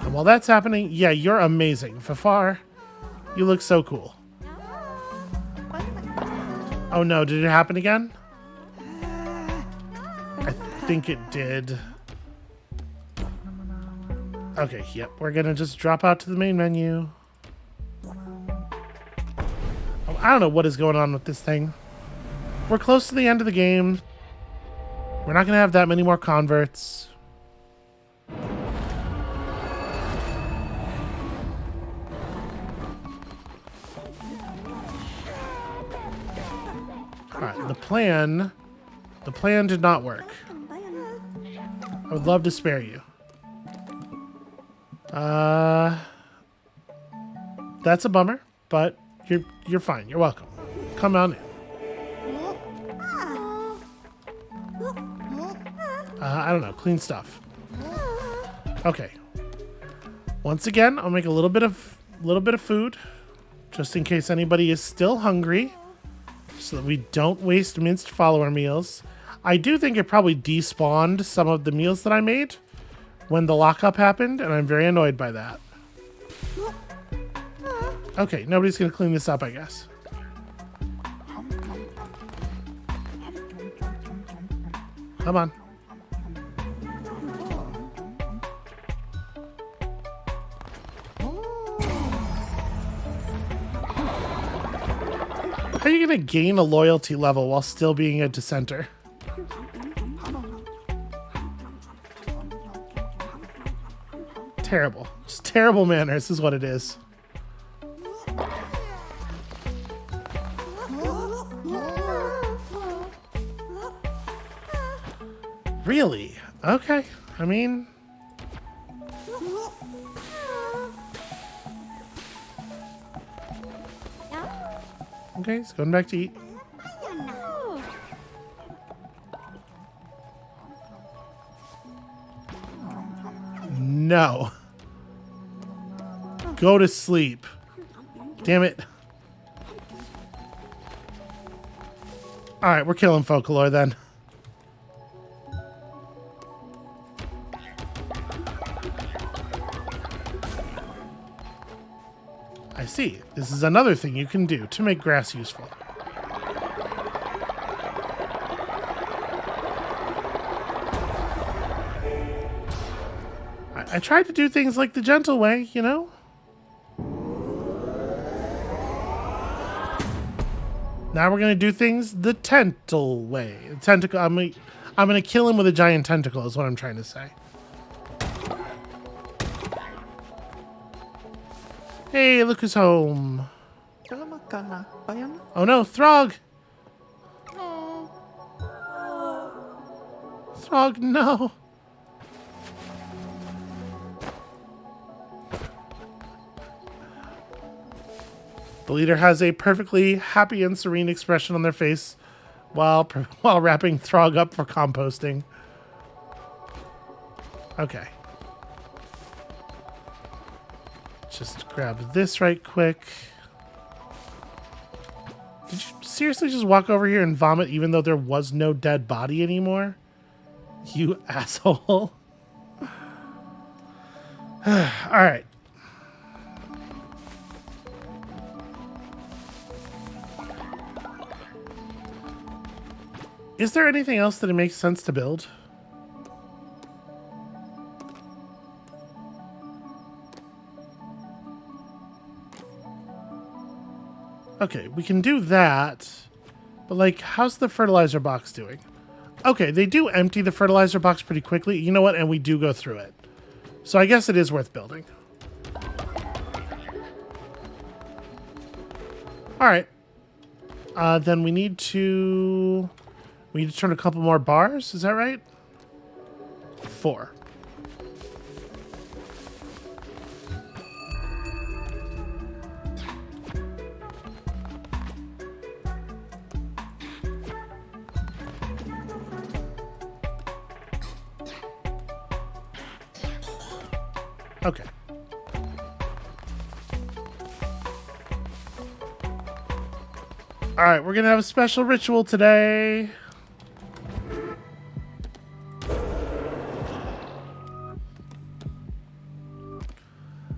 And while that's happening, yeah, you're amazing. Fafar, you look so cool. Oh no, did it happen again? I think it did. Okay, yep, we're gonna just drop out to the main menu. Oh, I don't know what is going on with this thing. We're close to the end of the game. We're not gonna have that many more converts. Alright, the plan did not work. I would love to spare you. That's a bummer, but you're fine. You're welcome. Come on in. I don't know, clean stuff. Okay. Once again, I'll make a little bit of food, just in case anybody is still hungry, so that we don't waste minced follower meals. I do think it probably despawned some of the meals that I made when the lockup happened, and I'm very annoyed by that. Okay, nobody's gonna clean this up, I guess. Come on. How are you going to gain a loyalty level while still being a dissenter? Terrible. Just terrible manners is what it is. Really? Okay. I mean... Okay, he's going back to eat. No. Go to sleep. Damn it. Alright, we're killing Folklore then. I see. This is another thing you can do to make grass useful. I tried to do things like the gentle way, you know? Now we're gonna do things the tentacle way. Tentacle. I'm gonna kill him with a giant tentacle. Is what I'm trying to say. Hey, look who's home. Oh no, Throg. Throg, no. The leader has a perfectly happy and serene expression on their face while wrapping Throg up for composting. Okay. Just grab this right quick. Did you seriously just walk over here and vomit even though there was no dead body anymore? You asshole. Alright. Is there anything else that it makes sense to build? Okay, we can do that. But, like, how's the fertilizer box doing? Okay, they do empty the fertilizer box pretty quickly. You know what? And we do go through it. So I guess it is worth building. Alright. Then we need to turn a couple more bars. Is that right? 4. Okay. All right, we're gonna have a special ritual today.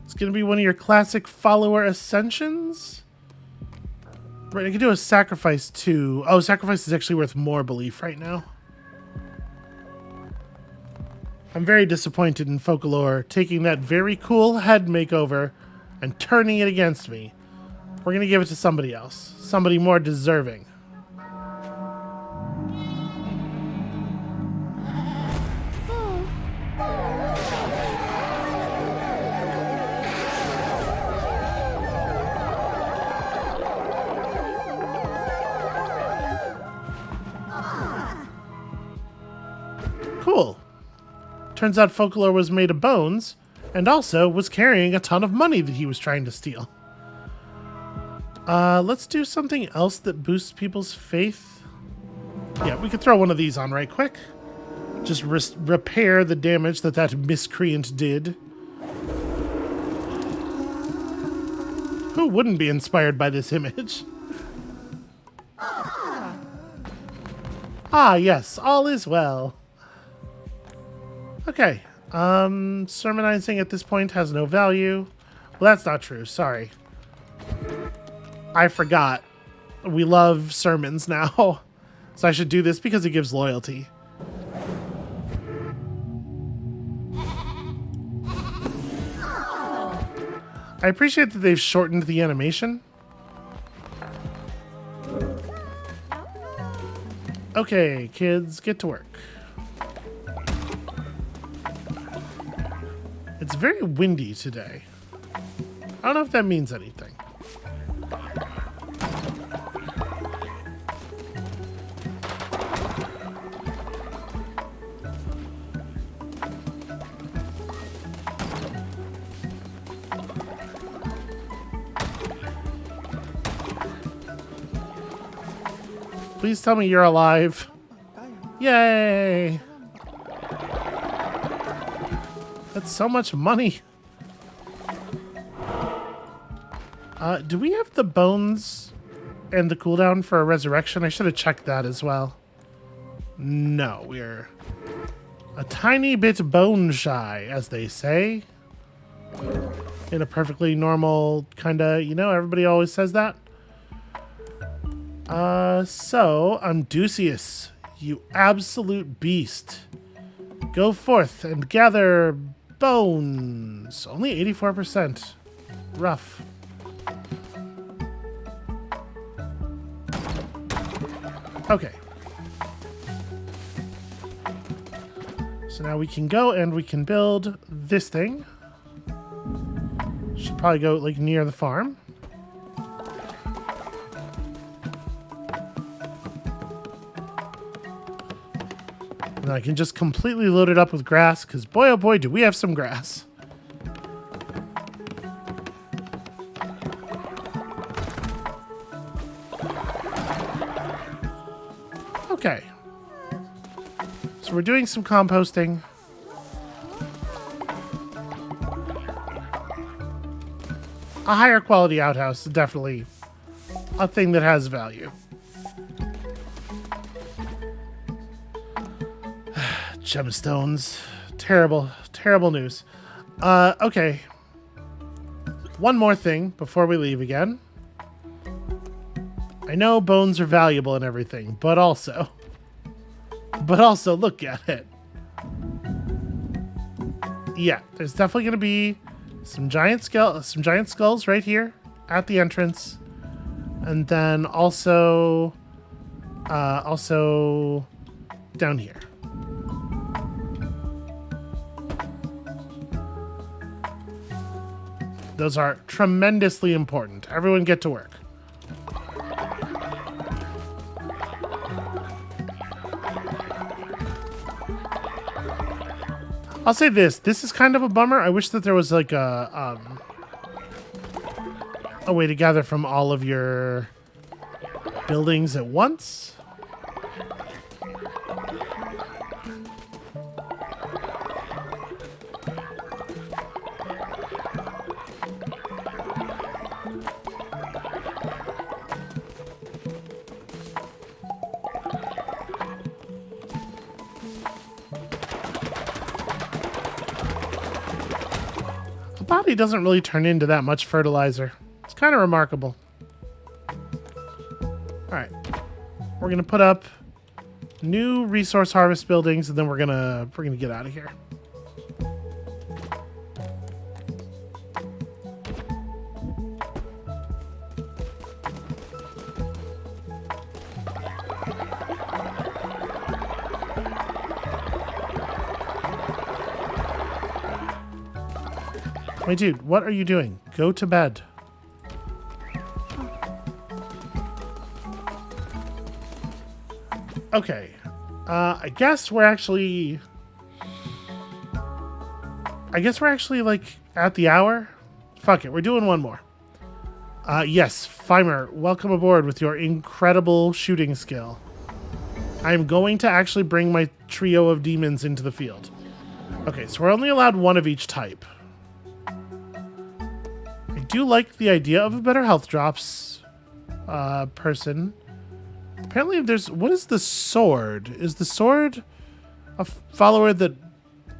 It's gonna be one of your classic follower ascensions. Right, I can do a sacrifice too. Oh, sacrifice is actually worth more belief right now. I'm very disappointed in Folklore taking that very cool head makeover and turning it against me. We're going to give it to somebody else. Somebody more deserving. Cool. Turns out Folklore was made of bones, and also was carrying a ton of money that he was trying to steal. Let's do something else that boosts people's faith. Yeah, we could throw one of these on right quick. Just repair the damage that miscreant did. Who wouldn't be inspired by this image? Ah, yes, all is well. Okay, sermonizing at this point has no value. Well, that's not true, sorry. I forgot. We love sermons now. So I should do this because it gives loyalty. I appreciate that they've shortened the animation. Okay, kids, get to work. It's very windy today. I don't know if that means anything. Please tell me you're alive. Yay! That's so much money. Do we have the bones and the cooldown for a resurrection? I should have checked that as well. No, we're a tiny bit bone shy, as they say. in a perfectly normal kind of, everybody always says that. So, Amdusius, you absolute beast. Go forth and gather bones. Only 84%. Rough. Okay. So now we can go and we can build this thing. Should probably go like near the farm. And I can just completely load it up with grass, because boy oh boy do we have some grass. Okay. So we're doing some composting. A higher quality outhouse is definitely a thing that has value. Gemstones. Terrible, terrible news. Okay. One more thing before we leave again. I know bones are valuable and everything, but also look at it. Yeah, there's definitely going to be some giant skulls right here at the entrance, and then also down here. Those are tremendously important. Everyone get to work. I'll say this. This is kind of a bummer. I wish that there was like a way to gather from all of your buildings at once. Body doesn't really turn into that much fertilizer. It's kind of remarkable. Alright. We're gonna put up new resource harvest buildings, and then we're gonna get out of here. My dude, what are you doing? Go to bed. Okay. I guess we're actually like at the hour. Fuck it, we're doing one more. Yes, Fimer, welcome aboard with your incredible shooting skill. I'm going to actually bring my trio of demons into the field. Okay, so we're only allowed one of each type. I do like the idea of a better health drops person. Apparently there's... What is the sword? Is the sword a follower that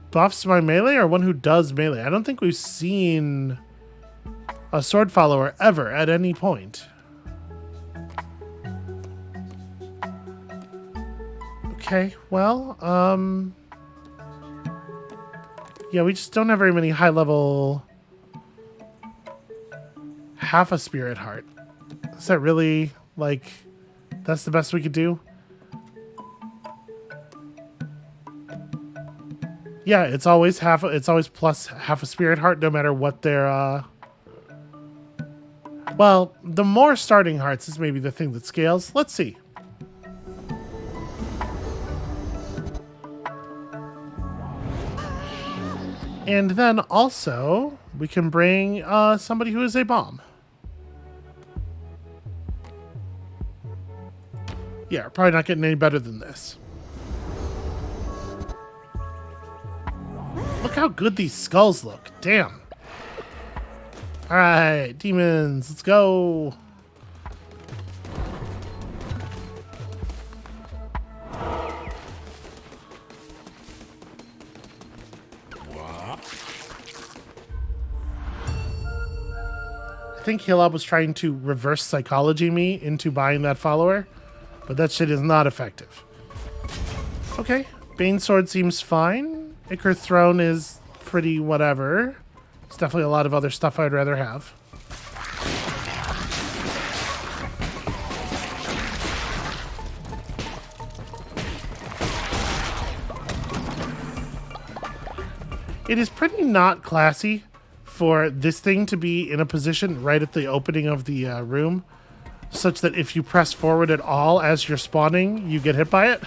buffs my melee or one who does melee? I don't think we've seen a sword follower ever at any point. Okay, well, yeah, we just don't have very many high-level... half a spirit heart. Is that really, like, that's the best we could do? Yeah, it's always plus half a spirit heart, no matter what their, well, the more starting hearts is maybe the thing that scales. Let's see. And then also, we can bring somebody who is a bomb. Yeah, we're probably not getting any better than this. Look how good these skulls look. Damn. Alright, demons, let's go. think Hillab was trying to reverse psychology me into buying that follower, but that shit is not effective. Okay, Bane Sword seems fine. Ichor Throne is pretty whatever. It's definitely a lot of other stuff I'd rather have. It is pretty not classy for this thing to be in a position right at the opening of the room, such that if you press forward at all as you're spawning, you get hit by it.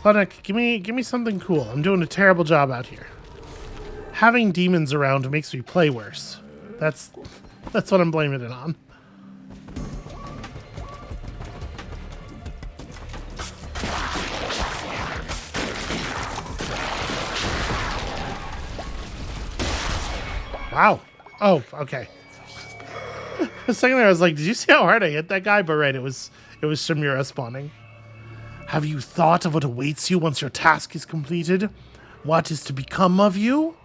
Clinic, give me something cool. I'm doing a terrible job out here. Having demons around makes me play worse. That's what I'm blaming it on. Wow. Oh, okay. A second there, I was like, did you see how hard I hit that guy? But right, it was Shimura spawning. Have you thought of what awaits you once your task is completed? What is to become of you?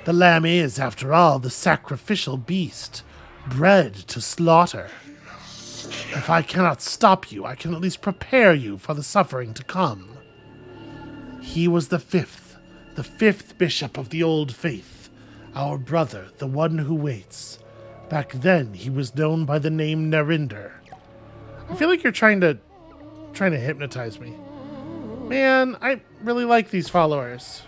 The lamb is, after all, the sacrificial beast, bred to slaughter. If I cannot stop you, I can at least prepare you for the suffering to come. He was the fifth bishop of the old faith, our brother, the one who waits. Back then, he was known by the name Narinder. I feel like you're trying to hypnotize me. Man, I really like these followers.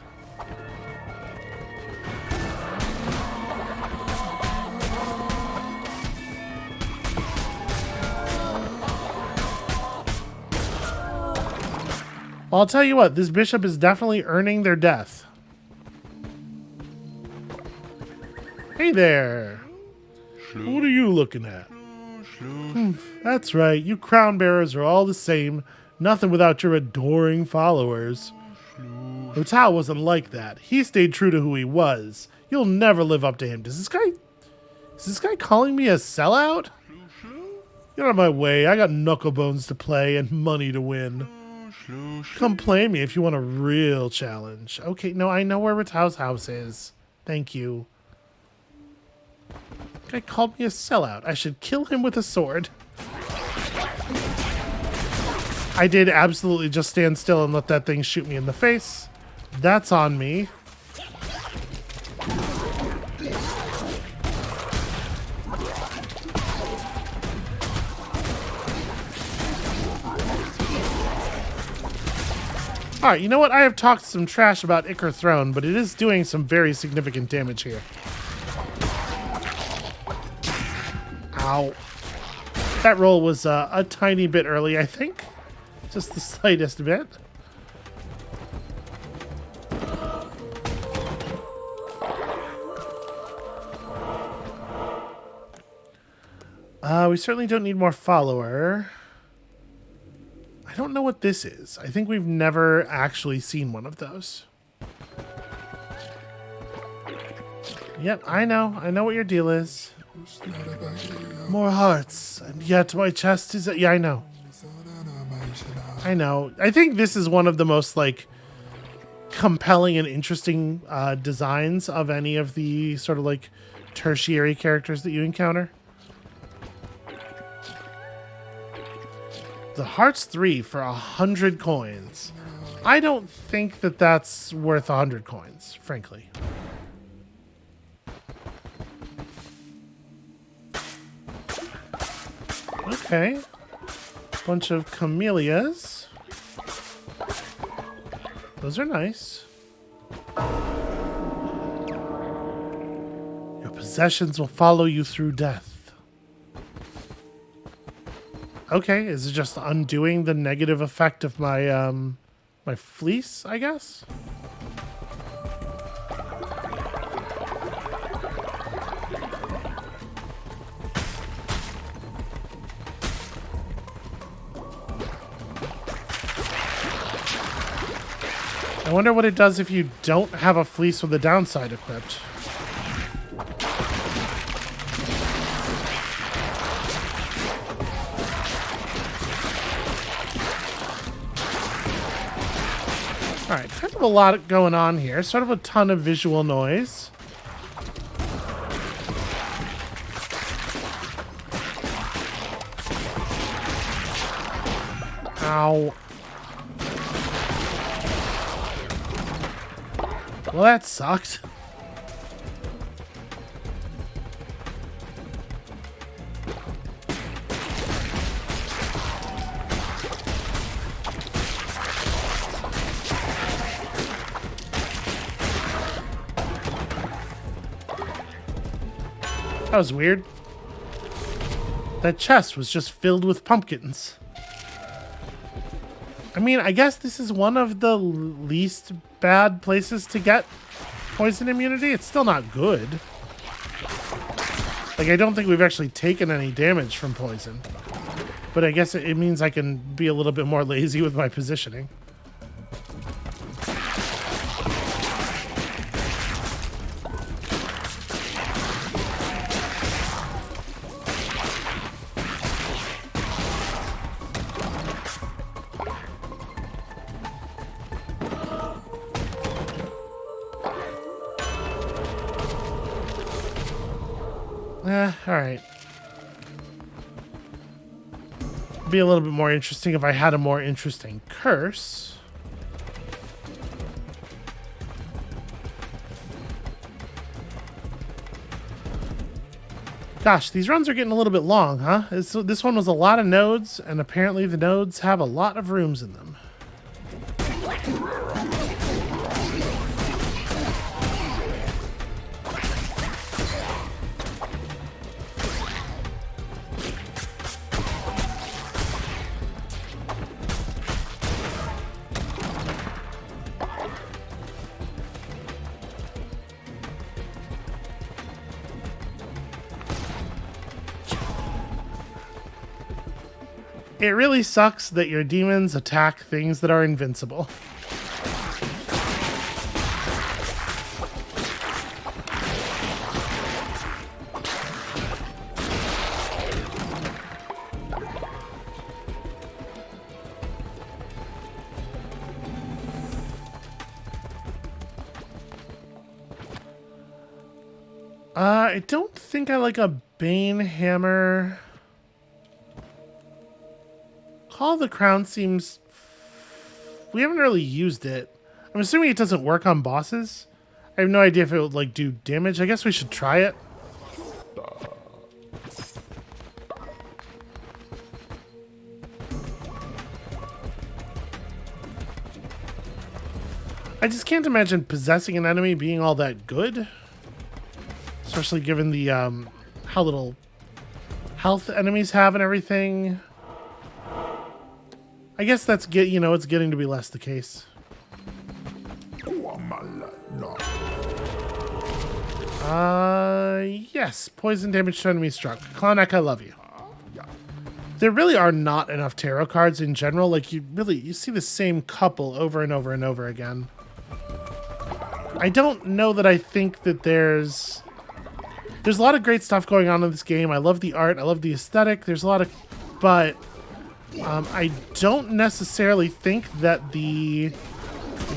Well, I'll tell you what, this bishop is definitely earning their death. Hey there. What are you looking at? That's right, you crown bearers are all the same. Nothing without your adoring followers. Hotel wasn't like that. He stayed true to who he was. You'll never live up to him. Is this guy calling me a sellout? Get out of my way. I got Knucklebones to play and money to win. Come play me if you want a real challenge. Okay, no, I know where Ratao's house is. Thank you. Guy called me a sellout. I should kill him with a sword. I did absolutely just stand still and let that thing shoot me in the face. That's on me. Alright, you know what? I have talked some trash about Ichor Throne, but it is doing some very significant damage here. Ow. That roll was a tiny bit early, I think. Just the slightest bit. We certainly don't need more follower. I don't know what this is. I think we've never actually seen one of those. Yep, I know. I know what your deal is. More hearts, and yet my chest is... Yeah, I know. I know. I think this is one of the most, like, compelling and interesting designs of any of the sort of, like, tertiary characters that you encounter. The Hearts 3 for 100 coins. I don't think that that's worth 100 coins, frankly. Okay. Bunch of camellias. Those are nice. Your possessions will follow you through death. Okay, is it just undoing the negative effect of my my fleece, I guess? I wonder what it does if you don't have a fleece with the downside equipped. Alright, kind of a lot going on here. Sort of a ton of visual noise. Ow. Well, that sucked. That was weird. That chest was just filled with pumpkins. I mean, I guess this is one of the least bad places to get poison immunity. It's still not good. Like, I don't think we've actually taken any damage from poison. But I guess it means I can be a little bit more lazy with my positioning. Alright. Be a little bit more interesting if I had a more interesting curse. Gosh, these runs are getting a little bit long, huh? This one was a lot of nodes, and apparently the nodes have a lot of rooms in them. It really sucks that your demons attack things that are invincible. I don't think I like a Bane Hammer. Call of the Crown seems... We haven't really used it. I'm assuming it doesn't work on bosses. I have no idea if it would, like, do damage. I guess we should try it. I just can't imagine possessing an enemy being all that good. Especially given the, how little health enemies have and everything. I guess that's, it's getting to be less the case. Yes. Poison damage to enemy struck. Clowneck, I love you. There really are not enough tarot cards in general. Like, you see the same couple over and over and over again. I don't know that I think that there's a lot of great stuff going on in this game. I love the art. I love the aesthetic. There's a lot of... But I don't necessarily think that the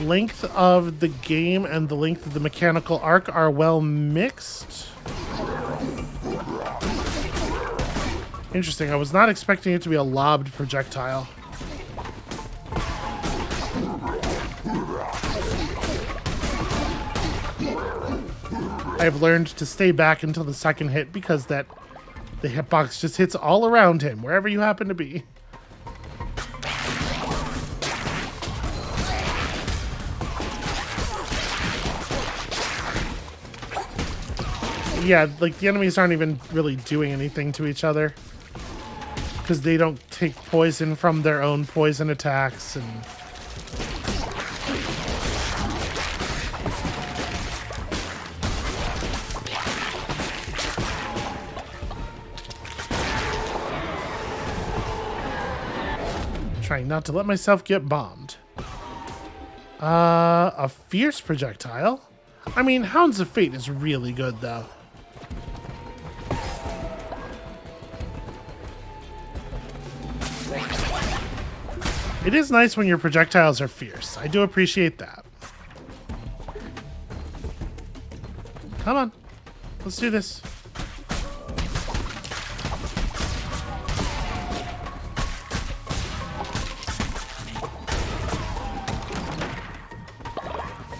length of the game and the length of the mechanical arc are well mixed. Interesting. I was not expecting it to be a lobbed projectile. I've learned to stay back until the second hit because the hitbox just hits all around him, wherever you happen to be. Yeah, like the enemies aren't even really doing anything to each other because they don't take poison from their own poison attacks and... Trying not to let myself get bombed. A fierce projectile? I mean, Hounds of Fate is really good, though. It is nice when your projectiles are fierce. I do appreciate that. Come on. Let's do this.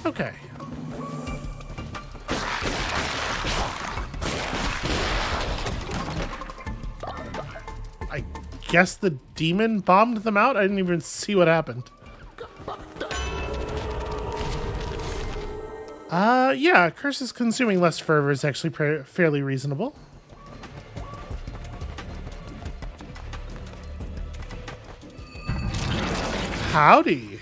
Okay. I guess the demon bombed them out? I didn't even see what happened. Yeah, Curse's consuming less fervor is actually fairly reasonable. Howdy.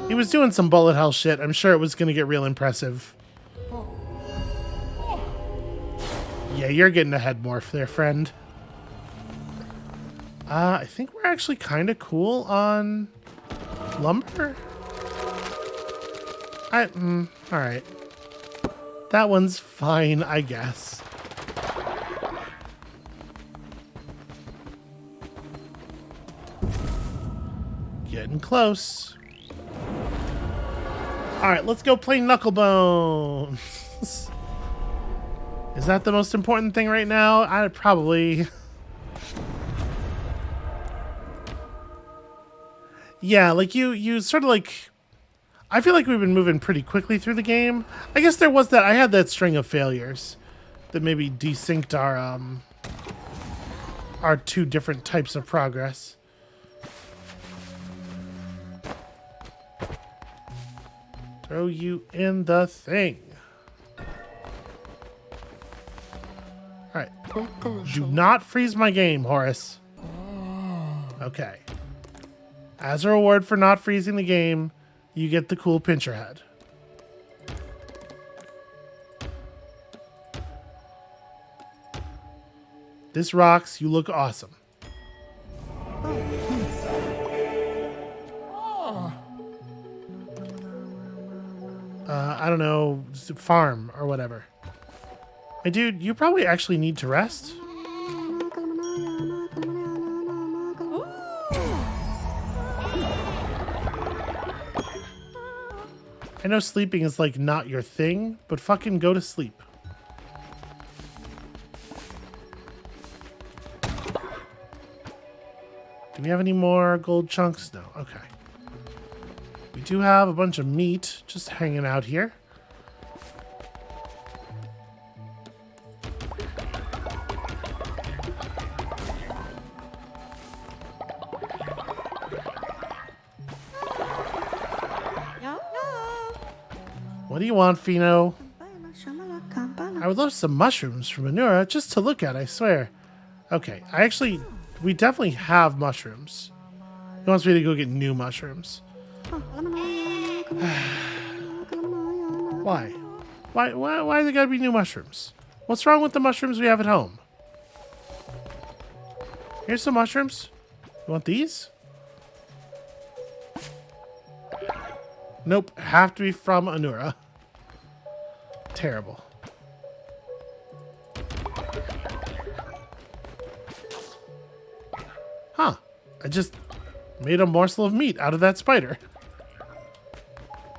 He was doing some bullet hell shit. I'm sure it was going to get real impressive. Yeah, you're getting a head morph there, friend. I think we're actually kind of cool on lumber. Alright. That one's fine, I guess. Getting close. Alright, let's go play Knucklebones. Is that the most important thing right now? I'd probably... Yeah, like you sort of like... I feel like we've been moving pretty quickly through the game. I guess there was that... I had that string of failures that maybe desynced our two different types of progress. Throw you in the thing. Alright. Do not freeze my game, Horace. Okay. As a reward for not freezing the game, you get the cool pincher head. This rocks. You look awesome. I don't know, farm or whatever. Hey, dude, you probably actually need to rest. I know sleeping is like not your thing, but fucking go to sleep. Do we have any more gold chunks? No. Okay. We do have a bunch of meat just hanging out here. What do you want, Fino? I would love some mushrooms from Anura just to look at, I swear. Okay, we definitely have mushrooms. He wants me to go get new mushrooms. Why? Why there gotta be new mushrooms? What's wrong with the mushrooms we have at home? Here's some mushrooms. You want these? Nope, have to be from Anura. Terrible. Huh. I just made a morsel of meat out of that spider.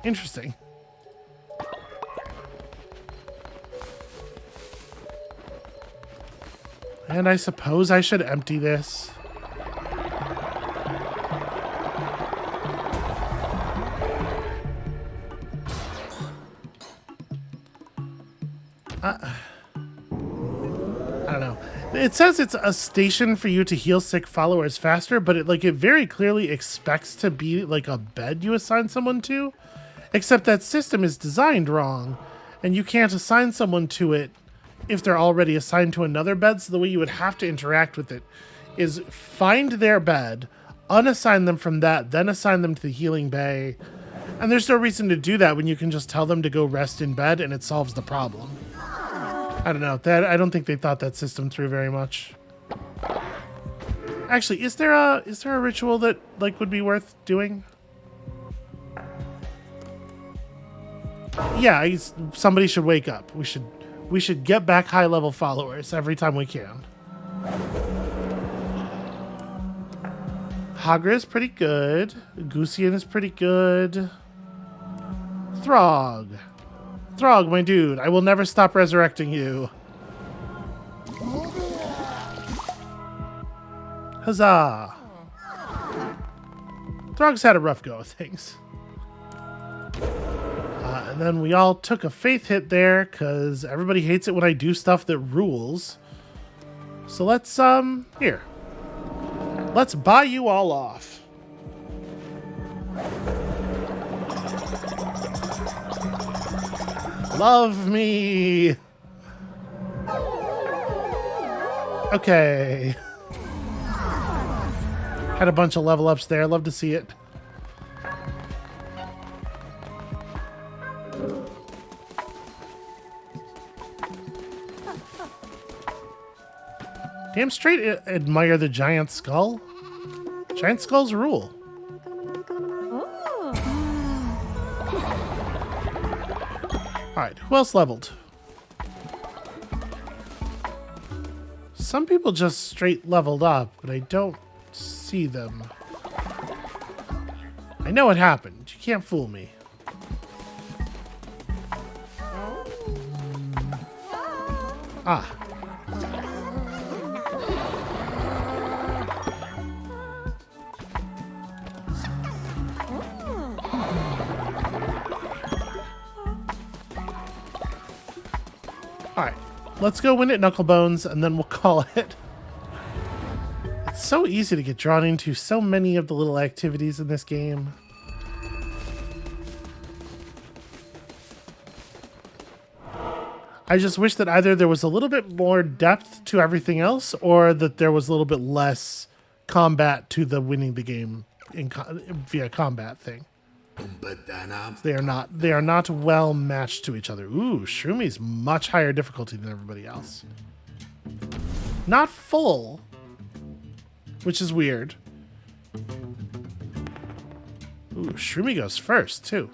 Interesting. And I suppose I should empty this. I don't know. It says it's a station for you to heal sick followers faster, but it very clearly expects to be like a bed you assign someone to. Except that system is designed wrong. And you can't assign someone to it if they're already assigned to another bed. So the way you would have to interact with it is find their bed, unassign them from that, then assign them to the healing bay. And there's no reason to do that when you can just tell them to go rest in bed and it solves the problem. I don't know. I don't think they thought that system through very much. Actually, is there a ritual that like would be worth doing? Yeah, somebody should wake up. We should get back high level followers every time we can. Hagra is pretty good. Gusian is pretty good. Throg, my dude, I will never stop resurrecting you. Huzzah! Throg's had a rough go of things. And then we all took a faith hit there, because everybody hates it when I do stuff that rules. So let's, here. Let's buy you all off. Love me. Okay. Had a bunch of level ups there. Love to see it. Damn straight admire the giant skull. Giant skulls rule. Alright, who else leveled? Some people just straight leveled up, but I don't see them. I know what happened. You can't fool me. Ah. Alright, let's go win at Knucklebones, and then we'll call it. It's so easy to get drawn into so many of the little activities in this game. I just wish that either there was a little bit more depth to everything else, or that there was a little bit less combat to the winning the game via combat thing. They are not well matched to each other. Ooh, Shroomi's much higher difficulty than everybody else. Not full, which is weird. Ooh, Shroomi goes first, too.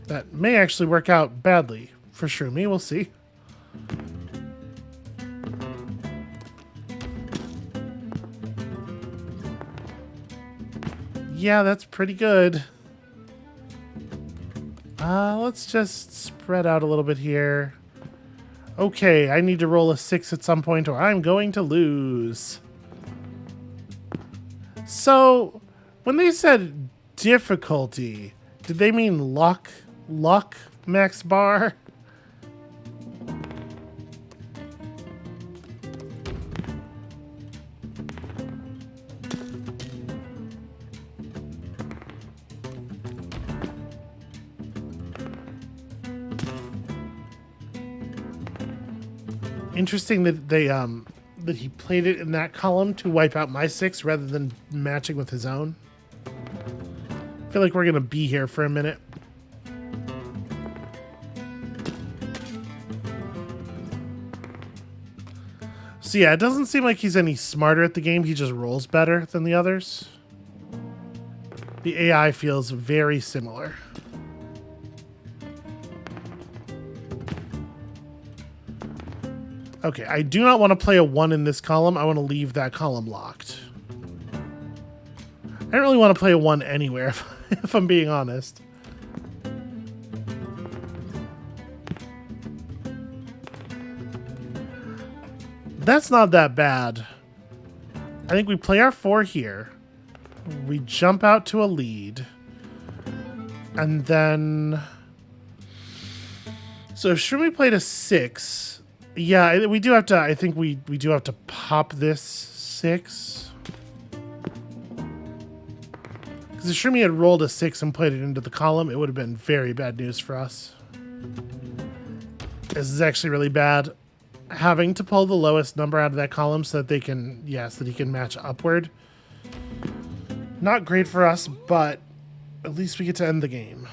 That may actually work out badly for Shroomi. We'll see. Yeah, that's pretty good. Let's just spread out a little bit here. Okay, I need to roll a 6 at some point or I'm going to lose. So, when they said difficulty, did they mean luck max bar? Interesting that they that he played it in that column to wipe out my 6 rather than matching with his own. I feel like we're gonna be here for a minute. So yeah, it doesn't seem like he's any smarter at the game. He just rolls better than the others. The AI feels very similar. Okay, I do not want to play a 1 in this column. I want to leave that column locked. I don't really want to play a 1 anywhere, if I'm being honest. That's not that bad. I think we play our 4 here. We jump out to a lead. And then... So if Shroomi played a 6... Yeah, we do have to, I think we do have to pop this 6. Because if Shroomi had rolled a 6 and played it into the column, it would have been very bad news for us. This is actually really bad. Having to pull the lowest number out of that column so that they can, so that he can match upward. Not great for us, but at least we get to end the game.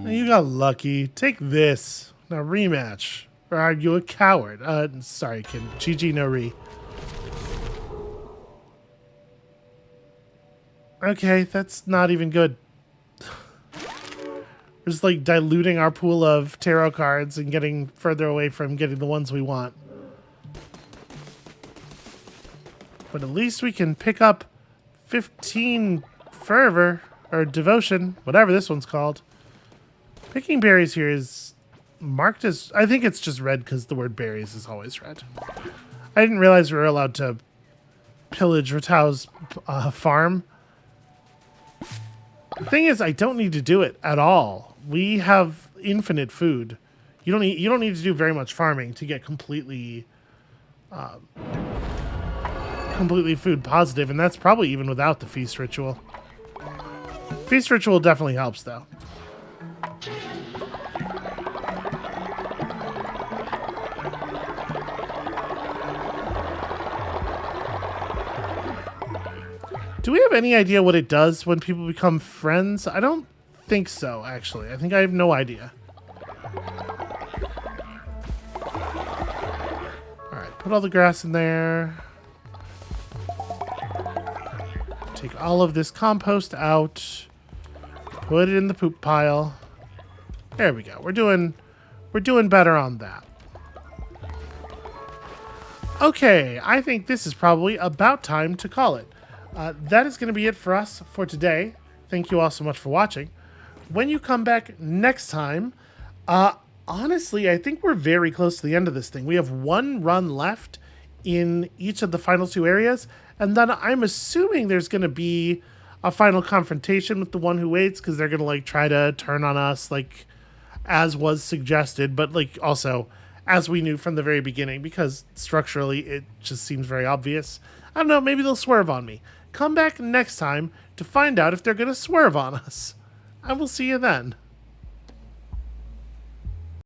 You got lucky. Take this. Now rematch. Or are you a coward? Sorry, kid. GG no re. Okay, that's not even good. We're just like diluting our pool of tarot cards and getting further away from getting the ones we want. But at least we can pick up 15 fervor or devotion, whatever this one's called. Picking berries here is marked as, I think it's just red because the word berries is always red. I didn't realize we were allowed to pillage Ratao's farm. The thing is, I don't need to do it at all. We have infinite food. You don't need to do very much farming to get completely food positive, and that's probably even without the feast ritual. Feast ritual definitely helps, though. Do we have any idea what it does when people become friends? I don't think so, actually. I think I have no idea. Alright, put all the grass in there. Take all of this compost out. Put it in the poop pile. There we go. We're doing better on that. Okay, I think this is probably about time to call it. That is going to be it for us for today. Thank you all so much for watching. When you come back next time, honestly, I think we're very close to the end of this thing. We have one run left in each of the final two areas, and then I'm assuming there's going to be a final confrontation with the one who waits, because they're going to like try to turn on us, like as was suggested, but like also as we knew from the very beginning, because structurally it just seems very obvious. I don't know, maybe they'll swerve on me. Come back next time to find out if they're going to swerve on us. I will see you then.